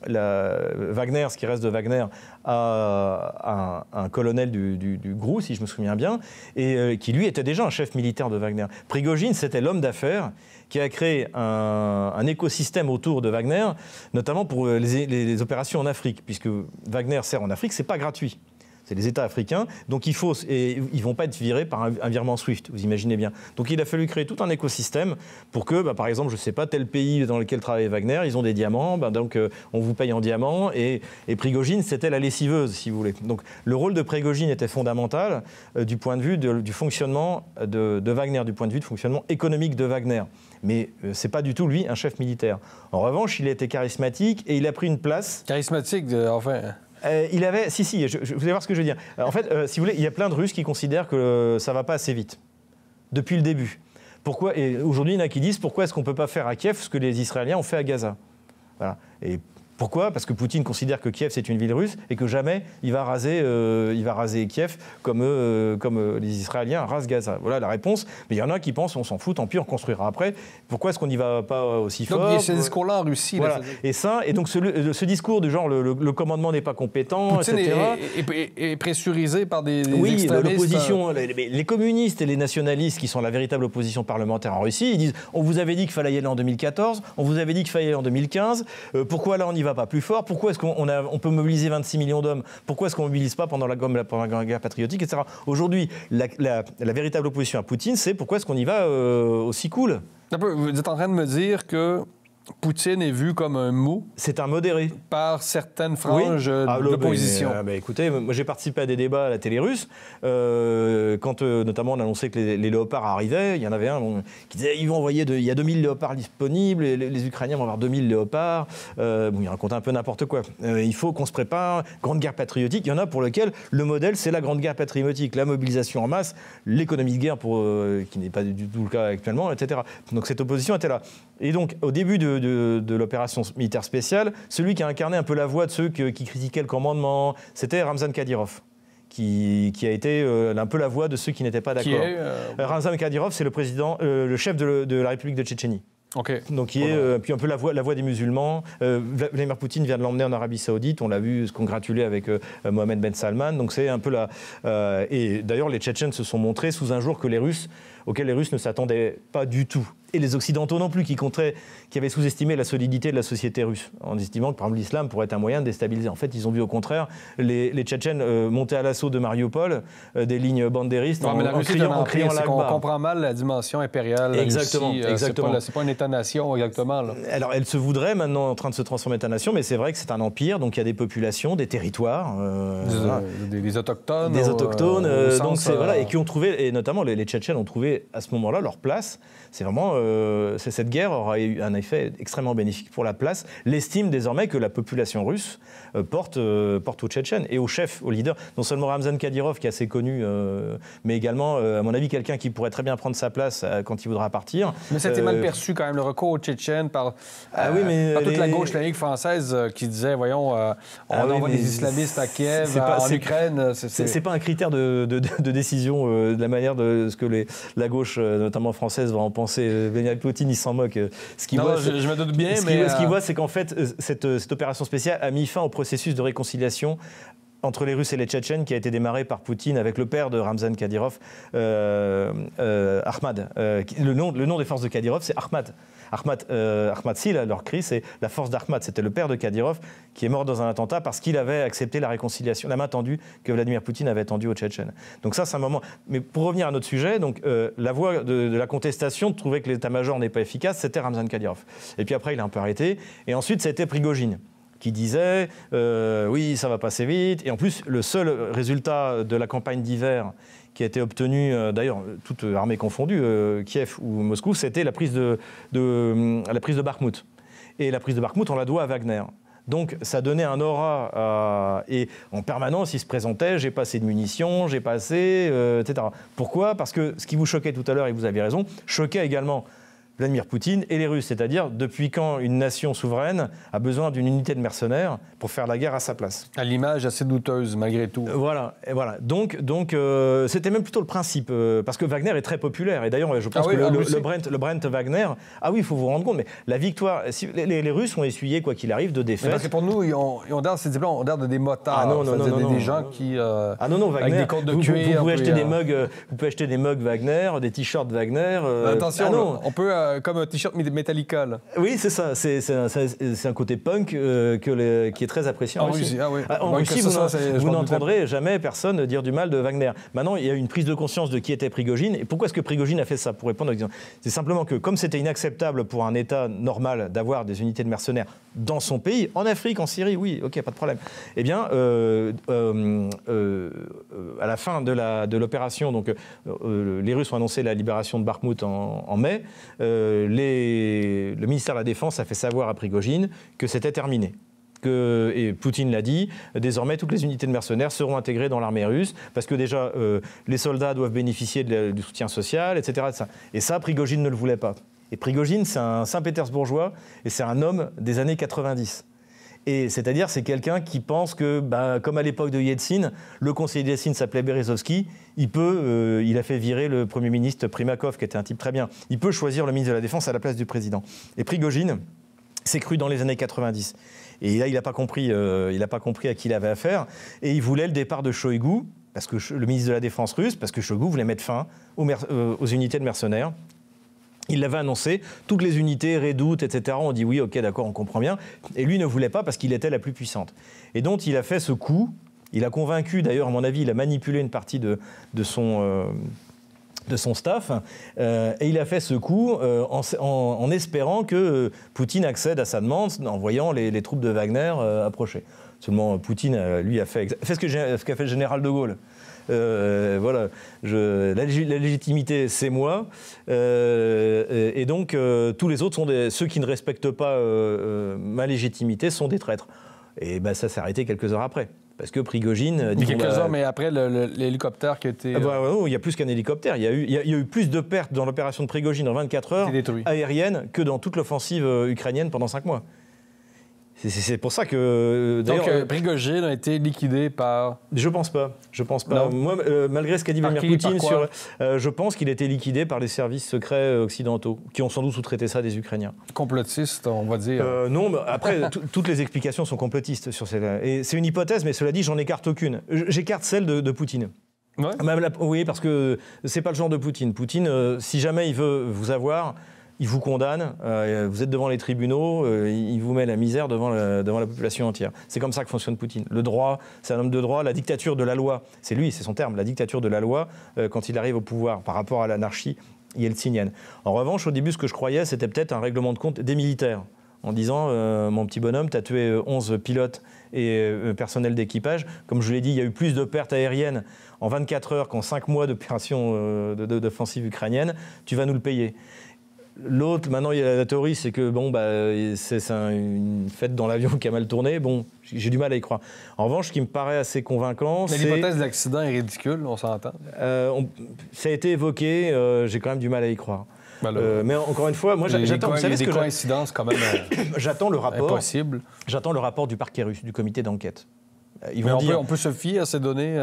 Wagner, ce qui reste de Wagner, à un colonel du GRU, si je me souviens bien, et qui lui était déjà un chef militaire de Wagner. Prigojine, c'était l'homme d'affaires qui a créé un écosystème autour de Wagner, notamment pour les opérations en Afrique, puisque Wagner sert en Afrique, c'est pas gratuit. C'est les États africains, donc ils ne vont pas être virés par un virement SWIFT, vous imaginez bien. Donc il a fallu créer tout un écosystème pour que, par exemple, je ne sais pas, tel pays dans lequel travaille Wagner, ils ont des diamants, donc on vous paye en diamants, et Prigojine, c'était la lessiveuse, si vous voulez. Donc le rôle de Prigojine était fondamental du point de vue du fonctionnement de Wagner, du point de vue du fonctionnement économique de Wagner. Mais ce n'est pas du tout, lui, un chef militaire. En revanche, il était charismatique et il a pris une place... Charismatique, enfin... il avait... vous allez voir ce que je veux dire. En fait, si vous voulez, il y a plein de Russes qui considèrent que ça ne va pas assez vite, depuis le début. Pourquoi, et aujourd'hui, il y en a qui disent, pourquoi est-ce qu'on ne peut pas faire à Kiev ce que les Israéliens ont fait à Gaza? Voilà. Et Pourquoi ? Parce que Poutine considère que Kiev c'est une ville russe et que jamais il va raser Kiev comme les Israéliens rasent Gaza. Voilà la réponse. Mais il y en a qui pensent on s'en fout, tant pis, on construira après. Pourquoi est-ce qu'on n'y va pas aussi fort ? Donc il y a ce discours-là en Russie. Voilà. Et donc ce discours du genre le commandement n'est pas compétent, Poutine etc. est pressurisé par des extrémistes. L'opposition, les communistes et les nationalistes qui sont la véritable opposition parlementaire en Russie, ils disent on vous avait dit qu'il fallait y aller en 2014, on vous avait dit qu'il fallait y aller en 2015, pourquoi là on n'y va pas plus fort ? Pourquoi est-ce qu'on peut mobiliser 26 millions d'hommes ? Pourquoi est-ce qu'on ne mobilise pas pendant la guerre patriotique, etc. Aujourd'hui, la véritable opposition à Poutine, c'est pourquoi est-ce qu'on y va aussi cool ? Vous êtes en train de me dire que Poutine est vu comme un mou. C'est un modéré. Par certaines franges de l'opposition. Écoutez, moi j'ai participé à des débats à la télé russe, quand notamment on annonçait que les léopards arrivaient, il y en avait un qui disait ils vont envoyer il y a 2000 léopards disponibles, les Ukrainiens vont avoir 2000 léopards. Il racontait un peu n'importe quoi. Il faut qu'on se prépare, grande guerre patriotique. Il y en a pour lequel le modèle c'est la grande guerre patriotique, la mobilisation en masse, l'économie de guerre qui n'est pas du tout le cas actuellement, etc. Donc cette opposition était là. Et donc au début de l'opération militaire spéciale, celui qui a incarné un peu la voix de ceux qui critiquaient le commandement, c'était Ramzan Kadyrov, qui a été un peu la voix de ceux qui n'étaient pas d'accord. Ramzan Kadyrov, c'est le chef de la République de Tchétchénie. Okay. Donc qui est puis un peu la voix des musulmans. Vladimir Poutine vient de l'emmener en Arabie Saoudite, on l'a vu se congratuler avec Mohamed Ben Salman. Donc c'est un peu et d'ailleurs les Tchétchènes se sont montrés sous un jour auquel les Russes ne s'attendaient pas du tout. Et les Occidentaux non plus, qui avaient sous-estimé la solidité de la société russe, en estimant que par exemple l'islam pourrait être un moyen de déstabiliser. En fait, ils ont vu au contraire les Tchétchènes monter à l'assaut de Mariupol, des lignes bandéristes, en criant on comprend mal la dimension impériale. Exactement. C'est pas un État-nation, exactement. Là. Alors, elle se voudrait maintenant en train de se transformer en État-nation, mais c'est vrai que c'est un empire, donc il y a des populations, des territoires. Des autochtones. Des autochtones, et qui ont trouvé, et notamment les Tchétchènes ont trouvé à ce moment-là leur place. C'est vraiment cette guerre aura eu un effet extrêmement bénéfique pour la place. L'estime désormais que la population russe porte aux Tchétchènes et au chef, au leader. Non seulement Ramzan Kadyrov, qui est assez connu, mais également, à mon avis, quelqu'un qui pourrait très bien prendre sa place quand il voudra partir. Mais c'était mal perçu quand même, le recours aux Tchétchènes par toute la gauche laïque française qui disait, voyons, on envoie des islamistes à Kiev, en Ukraine. C'est pas un critère de décision de la manière de ce que la gauche, notamment française, va en penser. Vladimir Poutine, il s'en moque. Je me doute bien, ce qu'il voit, c'est qu'en fait, cette opération spéciale a mis fin au processus de réconciliation entre les Russes et les Tchétchènes qui a été démarré par Poutine avec le père de Ramzan Kadyrov, Ahmad. Le nom des forces de Kadyrov, c'est Ahmad. Ahmad Si, leur cri, c'est la force d'Ahmad. C'était le père de Kadyrov qui est mort dans un attentat parce qu'il avait accepté la réconciliation, la main tendue que Vladimir Poutine avait tendue aux Tchétchènes. Donc ça, c'est un moment. Mais pour revenir à notre sujet, donc, la voix de la contestation de trouver que l'état-major n'est pas efficace, c'était Ramzan Kadyrov. Et puis après, il a un peu arrêté. Et ensuite, ça a été Prigojine, qui disait oui, ça va passer vite. Et en plus, le seul résultat de la campagne d'hiver qui a été obtenu, d'ailleurs, toute armée confondue, Kiev ou Moscou, c'était la prise de Bakhmout. Et la prise de Bakhmout, on la doit à Wagner. Donc ça donnait un aura, et en permanence, il se présentait, j'ai pas assez de munitions, j'ai pas assez, etc. Pourquoi ? Parce que ce qui vous choquait tout à l'heure, et vous avez raison, choquait également Vladimir Poutine et les Russes, c'est-à-dire depuis quand une nation souveraine a besoin d'une unité de mercenaires pour faire la guerre à sa place. À l'image assez douteuse, malgré tout. Voilà. Donc c'était même plutôt le principe, parce que Wagner est très populaire, et d'ailleurs je pense que le Brent Wagner, il faut vous rendre compte, mais la victoire, les Russes ont essuyé, quoi qu'il arrive, de défaites. Parce que pour nous, on garde ces diplômes, on garde des motards, des gens qui... Wagner, avec des côtes de cuir. Vous pouvez acheter des mugs Wagner, des t-shirts Wagner. Attention, on peut... comme un t-shirt Metallica, là. Oui, c'est ça. C'est un côté punk qui est très apprécié en Russie. En Russie, vous n'entendrez jamais personne dire du mal de Wagner. Maintenant, il y a une prise de conscience de qui était Prigojine. Et pourquoi est-ce que Prigojine a fait ça ? Pour répondre à la question, c'est simplement que, comme c'était inacceptable pour un État normal d'avoir des unités de mercenaires dans son pays, en Afrique, en Syrie, oui, ok, pas de problème. Eh bien, à la fin de l'opération, donc les Russes ont annoncé la libération de Bakhmout en mai. Le ministère de la Défense a fait savoir à Prigojine que c'était terminé. Et Poutine l'a dit, désormais toutes les unités de mercenaires seront intégrées dans l'armée russe, parce que déjà les soldats doivent bénéficier du soutien social, etc. Et ça, Prigojine ne le voulait pas. Et Prigojine, c'est un Saint-Pétersbourgeois, et c'est un homme des années 90. Et c'est-à-dire, c'est quelqu'un qui pense que, comme à l'époque de Yeltsin, le conseiller de Yeltsin s'appelait Berezovsky, il a fait virer le Premier ministre Primakov, qui était un type très bien. Il peut choisir le ministre de la Défense à la place du président. Et Prigojine s'est cru dans les années 90. Et là, il n'a pas compris à qui il avait affaire. Et il voulait le départ de Shoigu, parce que le ministre de la Défense russe, parce que Shoigu voulait mettre fin aux unités de mercenaires. Il l'avait annoncé, toutes les unités, Redout, etc. ont dit oui, ok, d'accord, on comprend bien. Et lui ne voulait pas parce qu'il était la plus puissante. Et donc il a fait ce coup, il a convaincu, d'ailleurs à mon avis, il a manipulé une partie de son staff, et il a fait ce coup en espérant que Poutine accède à sa demande en voyant les troupes de Wagner approcher. Seulement Poutine, lui, a fait ce qu'a fait le général de Gaulle. Voilà, la légitimité, c'est moi. Et donc, tous les autres ceux qui ne respectent pas ma légitimité sont des traîtres. Et ça s'est arrêté quelques heures après. Parce que Prigojine... Quelques heures, mais après, l'hélicoptère qui a été... il y a plus qu'un hélicoptère. Il y a eu plus de pertes dans l'opération de Prigojine en 24 heures aériennes que dans toute l'offensive ukrainienne pendant 5 mois. C'est pour ça que... Donc, Prigojine a été liquidé par... Je pense pas. Non. Moi, malgré ce qu'a dit Vladimir Poutine, je pense qu'il a été liquidé par les services secrets occidentaux, qui ont sans doute sous-traité ça des Ukrainiens. Complotiste, on va dire. Non, mais après, toutes les explications sont complotistes sur celle-là. Et c'est une hypothèse, mais cela dit, j'en écarte aucune. J'écarte celle de Poutine. Ouais. Oui, parce que c'est pas le genre de Poutine. Poutine, si jamais il veut vous avoir... Il vous condamne, vous êtes devant les tribunaux, il vous met la misère devant la population entière. C'est comme ça que fonctionne Poutine. Le droit, c'est un homme de droit, la dictature de la loi, c'est lui, c'est son terme, la dictature de la loi, quand il arrive au pouvoir par rapport à l'anarchie yeltsinienne. En revanche, au début, ce que je croyais, c'était peut-être un règlement de compte des militaires, en disant mon petit bonhomme, tu as tué 11 pilotes et personnel d'équipage. Comme je vous l'ai dit, il y a eu plus de pertes aériennes en 24 heures qu'en 5 mois d'opération d'offensive ukrainienne, tu vas nous le payer. L'autre, maintenant, il y a la théorie, c'est que c'est une fête dans l'avion qui a mal tourné. Bon, j'ai du mal à y croire. En revanche, ce qui me paraît assez convaincant, c'est... L'hypothèse de l'accident est ridicule, on s'entend. Ça a été évoqué, j'ai quand même du mal à y croire. Mais encore une fois, moi, j'attends... Vous savez, des coïncidences quand même j'attends le rapport. Impossible. J'attends le rapport du parquet russe, du comité d'enquête. On peut se fier à ces données.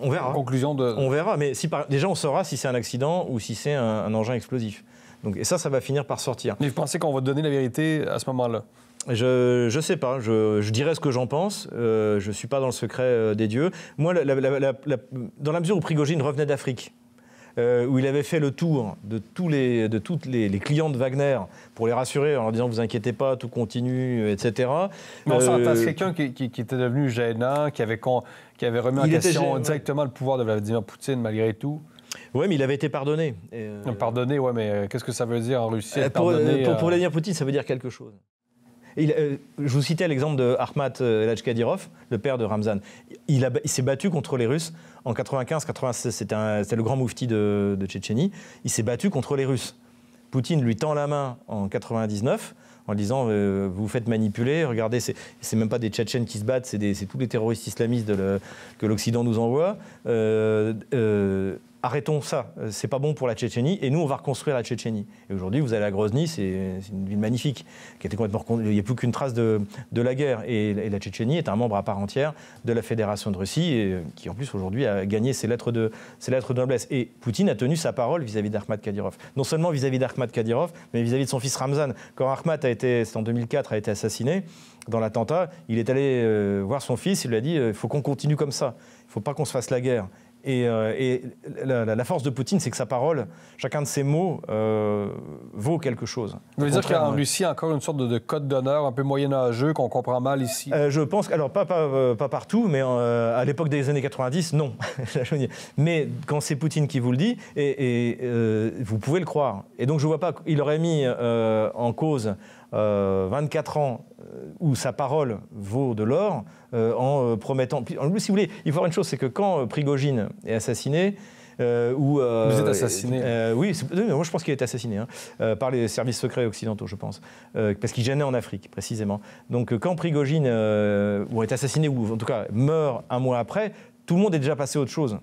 On verra. Conclusion de... On verra, mais déjà on saura si c'est un accident ou si c'est un engin explosif. Donc, et ça va finir par sortir. Mais vous pensez qu'on va donner la vérité à ce moment-là? Je sais pas. Je dirais ce que j'en pense. Je suis pas dans le secret des dieux. Moi, dans la mesure où Prigojine revenait d'Afrique, où il avait fait le tour de tous les clients de Wagner pour les rassurer en leur disant « vous inquiétez pas, tout continue, etc. » Mais on s'entend, c'est quelqu'un qui était devenu gênant, qui avait remis en question directement le pouvoir de Vladimir Poutine malgré tout. Oui, mais il avait été pardonné. Pardonné, oui, mais qu'est-ce que ça veut dire en Russie? Pour Vladimir Poutine, ça veut dire quelque chose. Je vous citais l'exemple de Akhmat Kadyrov, le père de Ramzan. Il s'est battu contre les Russes en 95-96. C'était le grand moufti de Tchétchénie. Il s'est battu contre les Russes. Poutine lui tend la main en 99 en disant vous vous faites manipuler, regardez, c'est même pas des Tchétchènes qui se battent, c'est tous les terroristes islamistes que l'Occident nous envoie. Arrêtons ça, c'est pas bon pour la Tchétchénie, et nous on va reconstruire la Tchétchénie. Et aujourd'hui vous allez à Grozny, c'est une ville magnifique, qui a été complètement, il n'y a plus qu'une trace de la guerre, et la Tchétchénie est un membre à part entière de la Fédération de Russie, et qui en plus aujourd'hui a gagné ses lettres de noblesse. Et Poutine a tenu sa parole vis-à-vis d'Akhmat Kadyrov. Non seulement vis-à-vis d'Akhmat Kadyrov, mais vis-à-vis de son fils Ramzan. Quand Akhmat c'est en 2004, a été assassiné dans l'attentat, il est allé voir son fils, il lui a dit il faut qu'on continue comme ça, il ne faut pas qu'on se fasse la guerre. Et la force de Poutine, c'est que sa parole, chacun de ses mots, vaut quelque chose. Vous voulez dire qu'en Russie, il y a encore une sorte de code d'honneur un peu moyenâgeux qu'on comprend mal ici? Je pense, alors pas partout, mais à l'époque des années 90, non. Mais quand c'est Poutine qui vous le dit, vous pouvez le croire. Et donc je ne vois pas qu'il aurait mis en cause 24 ans où sa parole vaut de l'or en promettant... En plus, si vous voulez, il faut voir une chose, c'est que quand Prigojine est assassiné... Vous êtes assassiné. Oui, moi je pense qu'il est assassiné par les services secrets occidentaux, je pense, parce qu'il gênait en Afrique, précisément. Donc quand Prigojine est assassiné, ou en tout cas meurt un mois après, tout le monde est déjà passé à autre chose.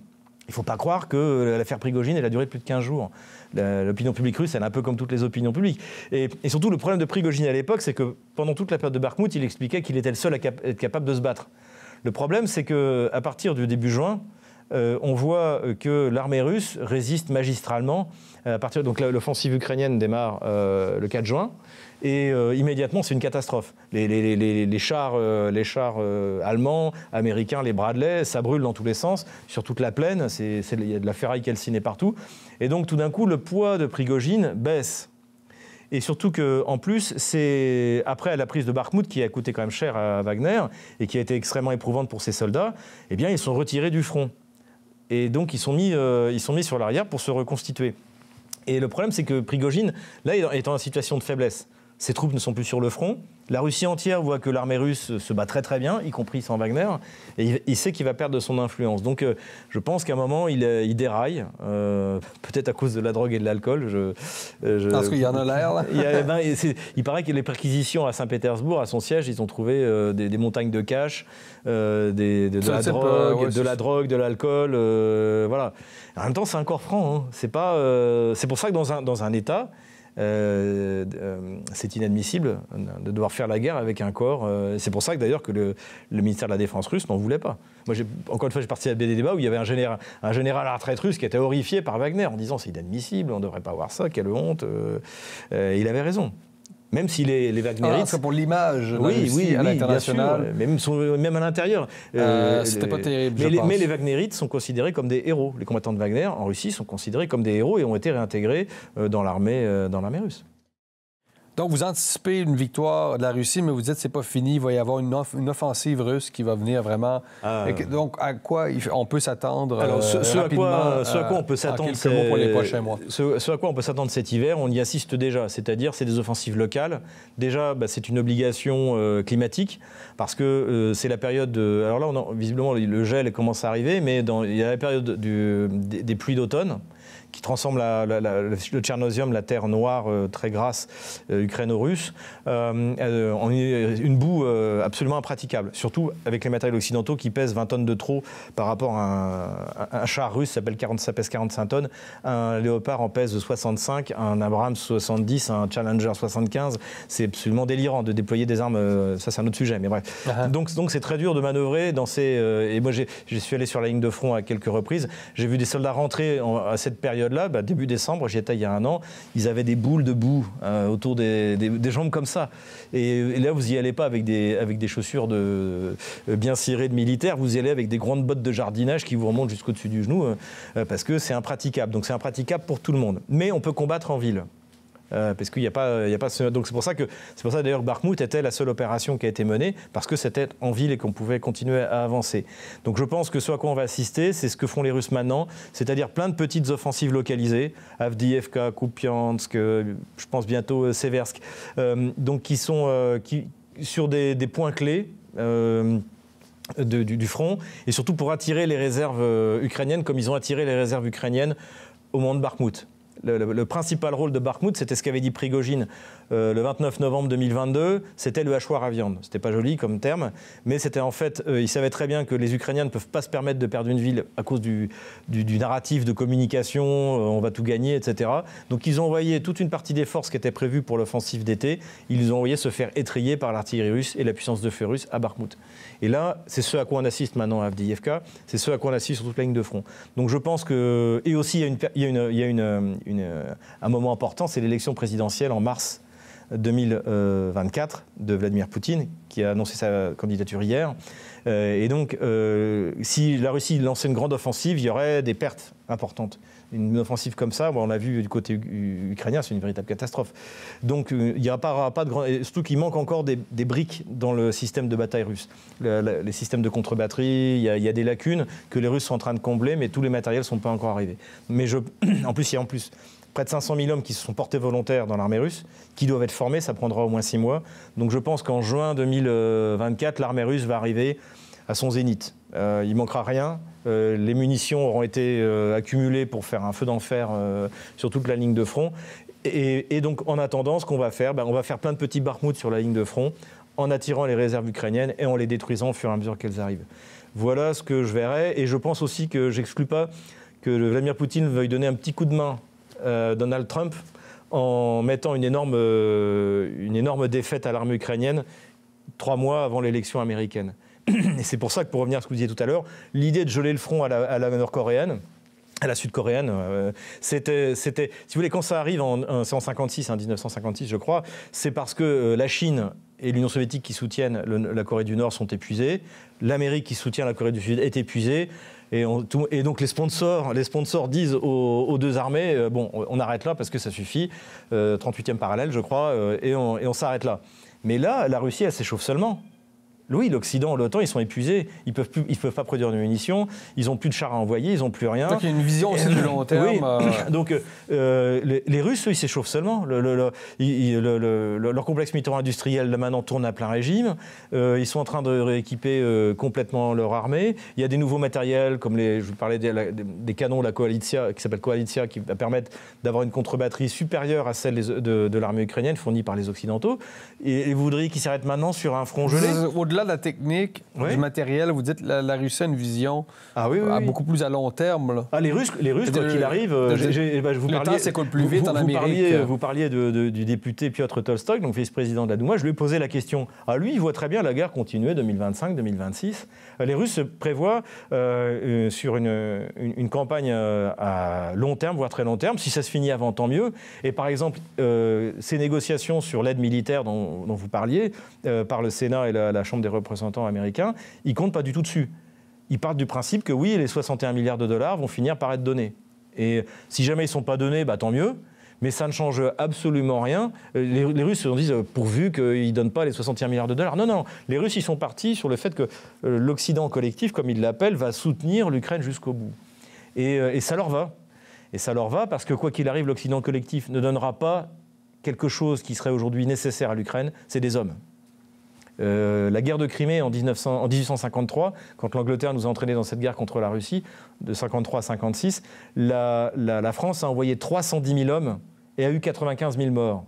Il ne faut pas croire que l'affaire Prigojine, elle a duré plus de 15 jours. L'opinion publique russe, elle est un peu comme toutes les opinions publiques. Et surtout, le problème de Prigojine à l'époque, c'est que pendant toute la période de Bakhmout, il expliquait qu'il était le seul à être capable de se battre. Le problème, c'est qu'à partir du début juin, on voit que l'armée russe résiste magistralement. Donc l'offensive ukrainienne démarre le 4 juin. Et immédiatement, c'est une catastrophe. Les chars allemands, américains, les Bradley, ça brûle dans tous les sens, sur toute la plaine. Il y a de la ferraille calcinée partout. Et donc, tout d'un coup, le poids de Prigojine baisse. Et surtout qu'en plus, c'est après la prise de Bakhmout, qui a coûté quand même cher à Wagner et qui a été extrêmement éprouvante pour ses soldats, eh bien, ils sont retirés du front. Et donc, ils sont mis sur l'arrière pour se reconstituer. Et le problème, c'est que Prigojine, là, est en situation de faiblesse. Ses troupes ne sont plus sur le front. La Russie entière voit que l'armée russe se bat très très bien, y compris sans Wagner, et il sait qu'il va perdre de son influence. Donc je pense qu'à un moment, il déraille, peut-être à cause de la drogue et de l'alcool. Parce qu'il y en a l'air, là. Il paraît que les perquisitions à Saint-Pétersbourg, à son siège, ils ont trouvé des montagnes de cash, de la drogue, de l'alcool, voilà. En même temps, c'est un corps franc. Hein. C'est pour ça que dans un État, c'est inadmissible de devoir faire la guerre avec un corps. C'est pour ça que d'ailleurs que le ministère de la Défense russe n'en voulait pas. Moi, encore une fois, j'ai participé à des débats où il y avait un général à la retraite russe qui était horrifié par Wagner en disant c'est inadmissible, on ne devrait pas voir ça, quelle honte. Il avait raison. Même si les Wagnerites... c'est pour l'image à l'international. Même à l'intérieur. C'était pas terrible, je pense. Mais les Wagnerites sont considérés comme des héros. Les combattants de Wagner, en Russie, sont considérés comme des héros et ont été réintégrés dans l'armée russe. Donc, vous anticipez une victoire de la Russie, mais vous dites que c'est pas fini. Il va y avoir une offensive russe qui va venir vraiment... Donc, à quoi on peut s'attendre ce à quoi on peut s'attendre, quelques mots pour les prochains mois. Ce à quoi on peut s'attendre cet hiver, on y assiste déjà. C'est-à-dire, c'est des offensives locales. Déjà, c'est une obligation climatique, parce que c'est la période de... Alors là, visiblement, le gel commence à arriver, mais il y a la période des pluies d'automne, qui transforme le tchernosium, la terre noire très grasse ukraino-russe, en une boue absolument impraticable. Surtout avec les matériels occidentaux qui pèsent 20 tonnes de trop par rapport à un char russe, ça pèse 45 tonnes, un Léopard en pèse 65, un Abrams 70, un Challenger 75. C'est absolument délirant de déployer des armes, ça c'est un autre sujet, mais bref. Donc c'est très dur de manœuvrer dans ces... et moi je suis allé sur la ligne de front à quelques reprises, j'ai vu des soldats rentrer à cette période-là, début décembre, j'y étais il y a un an, ils avaient des boules de boue autour des jambes comme ça. Et là, vous n'y allez pas avec des chaussures bien cirées de militaires, vous y allez avec des grandes bottes de jardinage qui vous remontent jusqu'au-dessus du genou, parce que c'est impraticable. Donc c'est impraticable pour tout le monde. Mais on peut combattre en ville. Parce qu'il n'y a pas donc c'est pour ça d'ailleurs que Bakhmout était la seule opération qui a été menée, parce que c'était en ville et qu'on pouvait continuer à avancer. Donc je pense que ce à quoi on va assister, c'est ce que font les Russes maintenant, c'est-à-dire plein de petites offensives localisées, Avdiivka, Kupiansk, je pense bientôt Seversk, donc qui sont sur des points clés du front, et surtout pour attirer les réserves ukrainiennes, comme ils ont attiré les réserves ukrainiennes au moment de Bakhmout. Le principal rôle de Bakhmout, c'était ce qu'avait dit Prigojine le 29 novembre 2022, c'était le hachoir à viande. C'était pas joli comme terme, mais c'était en fait, ils savaient très bien que les Ukrainiens ne peuvent pas se permettre de perdre une ville à cause du narratif de communication, on va tout gagner, etc. Donc ils ont envoyé toute une partie des forces qui étaient prévues pour l'offensive d'été, ils les ont envoyés se faire étrayer par l'artillerie russe et la puissance de feu russe à Bakhmout. Et là, c'est ce à quoi on assiste maintenant à Avdiivka, c'est ce à quoi on assiste sur toute la ligne de front. Donc je pense que... Et aussi, il y a un moment important, c'est l'élection présidentielle en mars 2024 de Vladimir Poutine, qui a annoncé sa candidature hier. Et donc, si la Russie lançait une grande offensive, il y aurait des pertes importantes. Une offensive comme ça, on l'a vu du côté ukrainien, c'est une véritable catastrophe. Donc, il n'y aura pas de grand... Et surtout qu'il manque encore des briques dans le système de bataille russe. Les systèmes de contre-batterie, il y a des lacunes que les Russes sont en train de combler, mais tous les matériels ne sont pas encore arrivés. Mais en plus, il y a près de 500 000 hommes qui se sont portés volontaires dans l'armée russe, qui doivent être formés, ça prendra au moins 6 mois. Donc je pense qu'en juin 2024, l'armée russe va arriver à son zénith. Il ne manquera rien. Les munitions auront été accumulées pour faire un feu d'enfer sur toute la ligne de front. Et donc en attendant, ce qu'on va faire, on va faire plein de petits Bakhmout sur la ligne de front, en attirant les réserves ukrainiennes et en les détruisant au fur et à mesure qu'elles arrivent. Voilà ce que je verrais. Et je pense aussi que j'exclus pas que Vladimir Poutine veuille donner un petit coup de main à Donald Trump en mettant une énorme défaite à l'armée ukrainienne 3 mois avant l'élection américaine. Et c'est pour ça que, pour revenir à ce que vous disiez tout à l'heure, l'idée de geler le front à la nord-coréenne, à la sud-coréenne, c'était, si vous voulez, quand ça arrive, c'est en 1956, je crois, c'est parce que la Chine et l'Union soviétique qui soutiennent la Corée du Nord sont épuisés, l'Amérique qui soutient la Corée du Sud est épuisée, et donc les sponsors disent aux deux armées, bon, on arrête là parce que ça suffit, 38e parallèle, je crois, et on s'arrête là. Mais là, la Russie, elle s'échauffe seulement. Oui, l'Occident, l'OTAN, ils sont épuisés. Ils peuvent pas produire de munitions. Ils n'ont plus de chars à envoyer. Ils n'ont plus rien. Donc il y a une vision aussi de long terme. Oui. Donc les Russes, eux, ils s'échauffent seulement. Leur complexe militaro-industriel, là, maintenant, tourne à plein régime. Ils sont en train de rééquiper complètement leur armée. Il y a des nouveaux matériels, comme je vous parlais des canons, la Koalitia, qui s'appelle Koalitia, qui va permettre d'avoir une contre-batterie supérieure à celle de l'armée ukrainienne, fournie par les Occidentaux. Et vous voudriez qu'ils s'arrêtent maintenant sur un front gelé ? Au-delà de la technique, du matériel, vous dites la Russie a une vision beaucoup plus à long terme. Là. Les Russes, quoi qu'il arrive, le temps s'écoule plus vite en Amérique. Vous parliez du député Piotr Tolstoï, donc vice-président de la Douma. Je lui ai posé la question. Lui, il voit très bien la guerre continuer 2025-2026. Les Russes prévoient sur une campagne à long terme, voire très long terme. Si ça se finit avant, tant mieux. Et par exemple, ces négociations sur l'aide militaire dont vous parliez, par le Sénat et la Chambre des représentants américains, ils ne comptent pas du tout dessus. Ils partent du principe que oui, les 61 milliards de dollars vont finir par être donnés. Et si jamais ils ne sont pas donnés, tant mieux. Mais ça ne change absolument rien. Les Russes se disent, pourvu qu'ils ne donnent pas les 61 milliards de dollars. Non. Les Russes, ils sont partis sur le fait que l'Occident collectif, comme ils l'appellent, va soutenir l'Ukraine jusqu'au bout. Et ça leur va. Et ça leur va parce que, quoi qu'il arrive, l'Occident collectif ne donnera pas quelque chose qui serait aujourd'hui nécessaire à l'Ukraine, c'est des hommes. La guerre de Crimée en 1853, quand l'Angleterre nous a entraînés dans cette guerre contre la Russie, de 53 à 56, la France a envoyé 310 000 hommes et a eu 95 000 morts.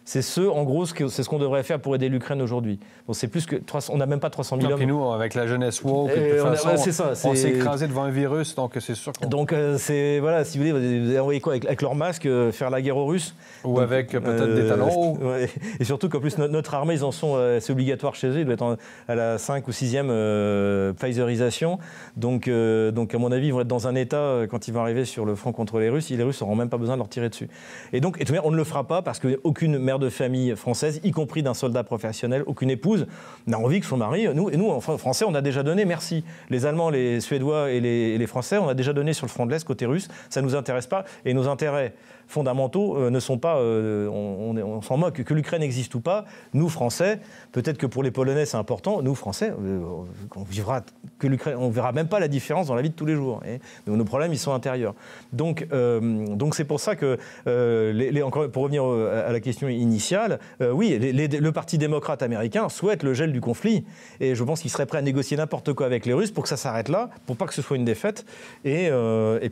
C'est ce qu'on devrait faire pour aider l'Ukraine aujourd'hui. Bon, c'est plus que 300, on n'a même pas 300 000 hommes. Puis nous, avec la jeunesse woke, on s'est écrasé devant un virus, donc c'est sûr qu'on... Donc, si vous voulez, vous avez envoyé quoi avec leur masque, faire la guerre aux Russes. Ou donc, avec peut-être des talons. Ouais. Et surtout qu'en plus, notre armée, ils en sont, c'est obligatoire chez eux, ils doivent être à la 5 ou 6e Pfizerisation. Donc, à mon avis, ils vont être dans un état, quand ils vont arriver sur le front contre les Russes, les Russes n'auront même pas besoin de leur tirer dessus. Et donc, on ne le fera pas parce qu'aucune mère de famille française, y compris d'un soldat professionnel, aucune épouse, n'a envie que son mari... Nous, enfin, Français, on a déjà donné, merci. Les Allemands, les Suédois et les Français, on a déjà donné sur le front de l'Est, côté russe. Ça ne nous intéresse pas. Et nos intérêts fondamentaux ne sont pas... on s'en moque. Que l'Ukraine existe ou pas, nous, Français, peut-être que pour les Polonais, c'est important. Nous, Français, on verra même pas la différence dans la vie de tous les jours. Et nos problèmes, ils sont intérieurs. Donc c'est pour ça que, encore, pour revenir à la question initiale, oui, le Parti démocrate américain souhaite le gel du conflit. Et je pense qu'il serait prêt à négocier n'importe quoi avec les Russes pour que ça s'arrête là, pour pas que ce soit une défaite. Et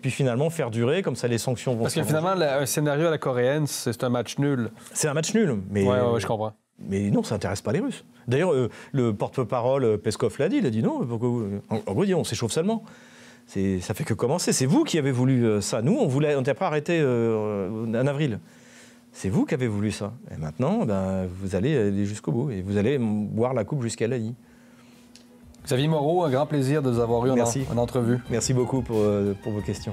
puis finalement faire durer, comme ça les sanctions vont... Parce que finalement, un scénario à la coréenne, c'est un match nul. C'est un match nul. Mais, ouais, je comprends. Mais non, ça n'intéresse pas les Russes. D'ailleurs, le porte-parole Peskov l'a dit, il a dit non, pourquoi en gros, on s'échauffe seulement. Ça fait que commencer. C'est vous qui avez voulu ça. Nous, on n'était pas arrêté en avril. C'est vous qui avez voulu ça. Et maintenant, vous allez aller jusqu'au bout. Et vous allez boire la coupe jusqu'à la lie. Xavier Moreau, un grand plaisir de vous avoir eu en entrevue. Merci beaucoup pour vos questions.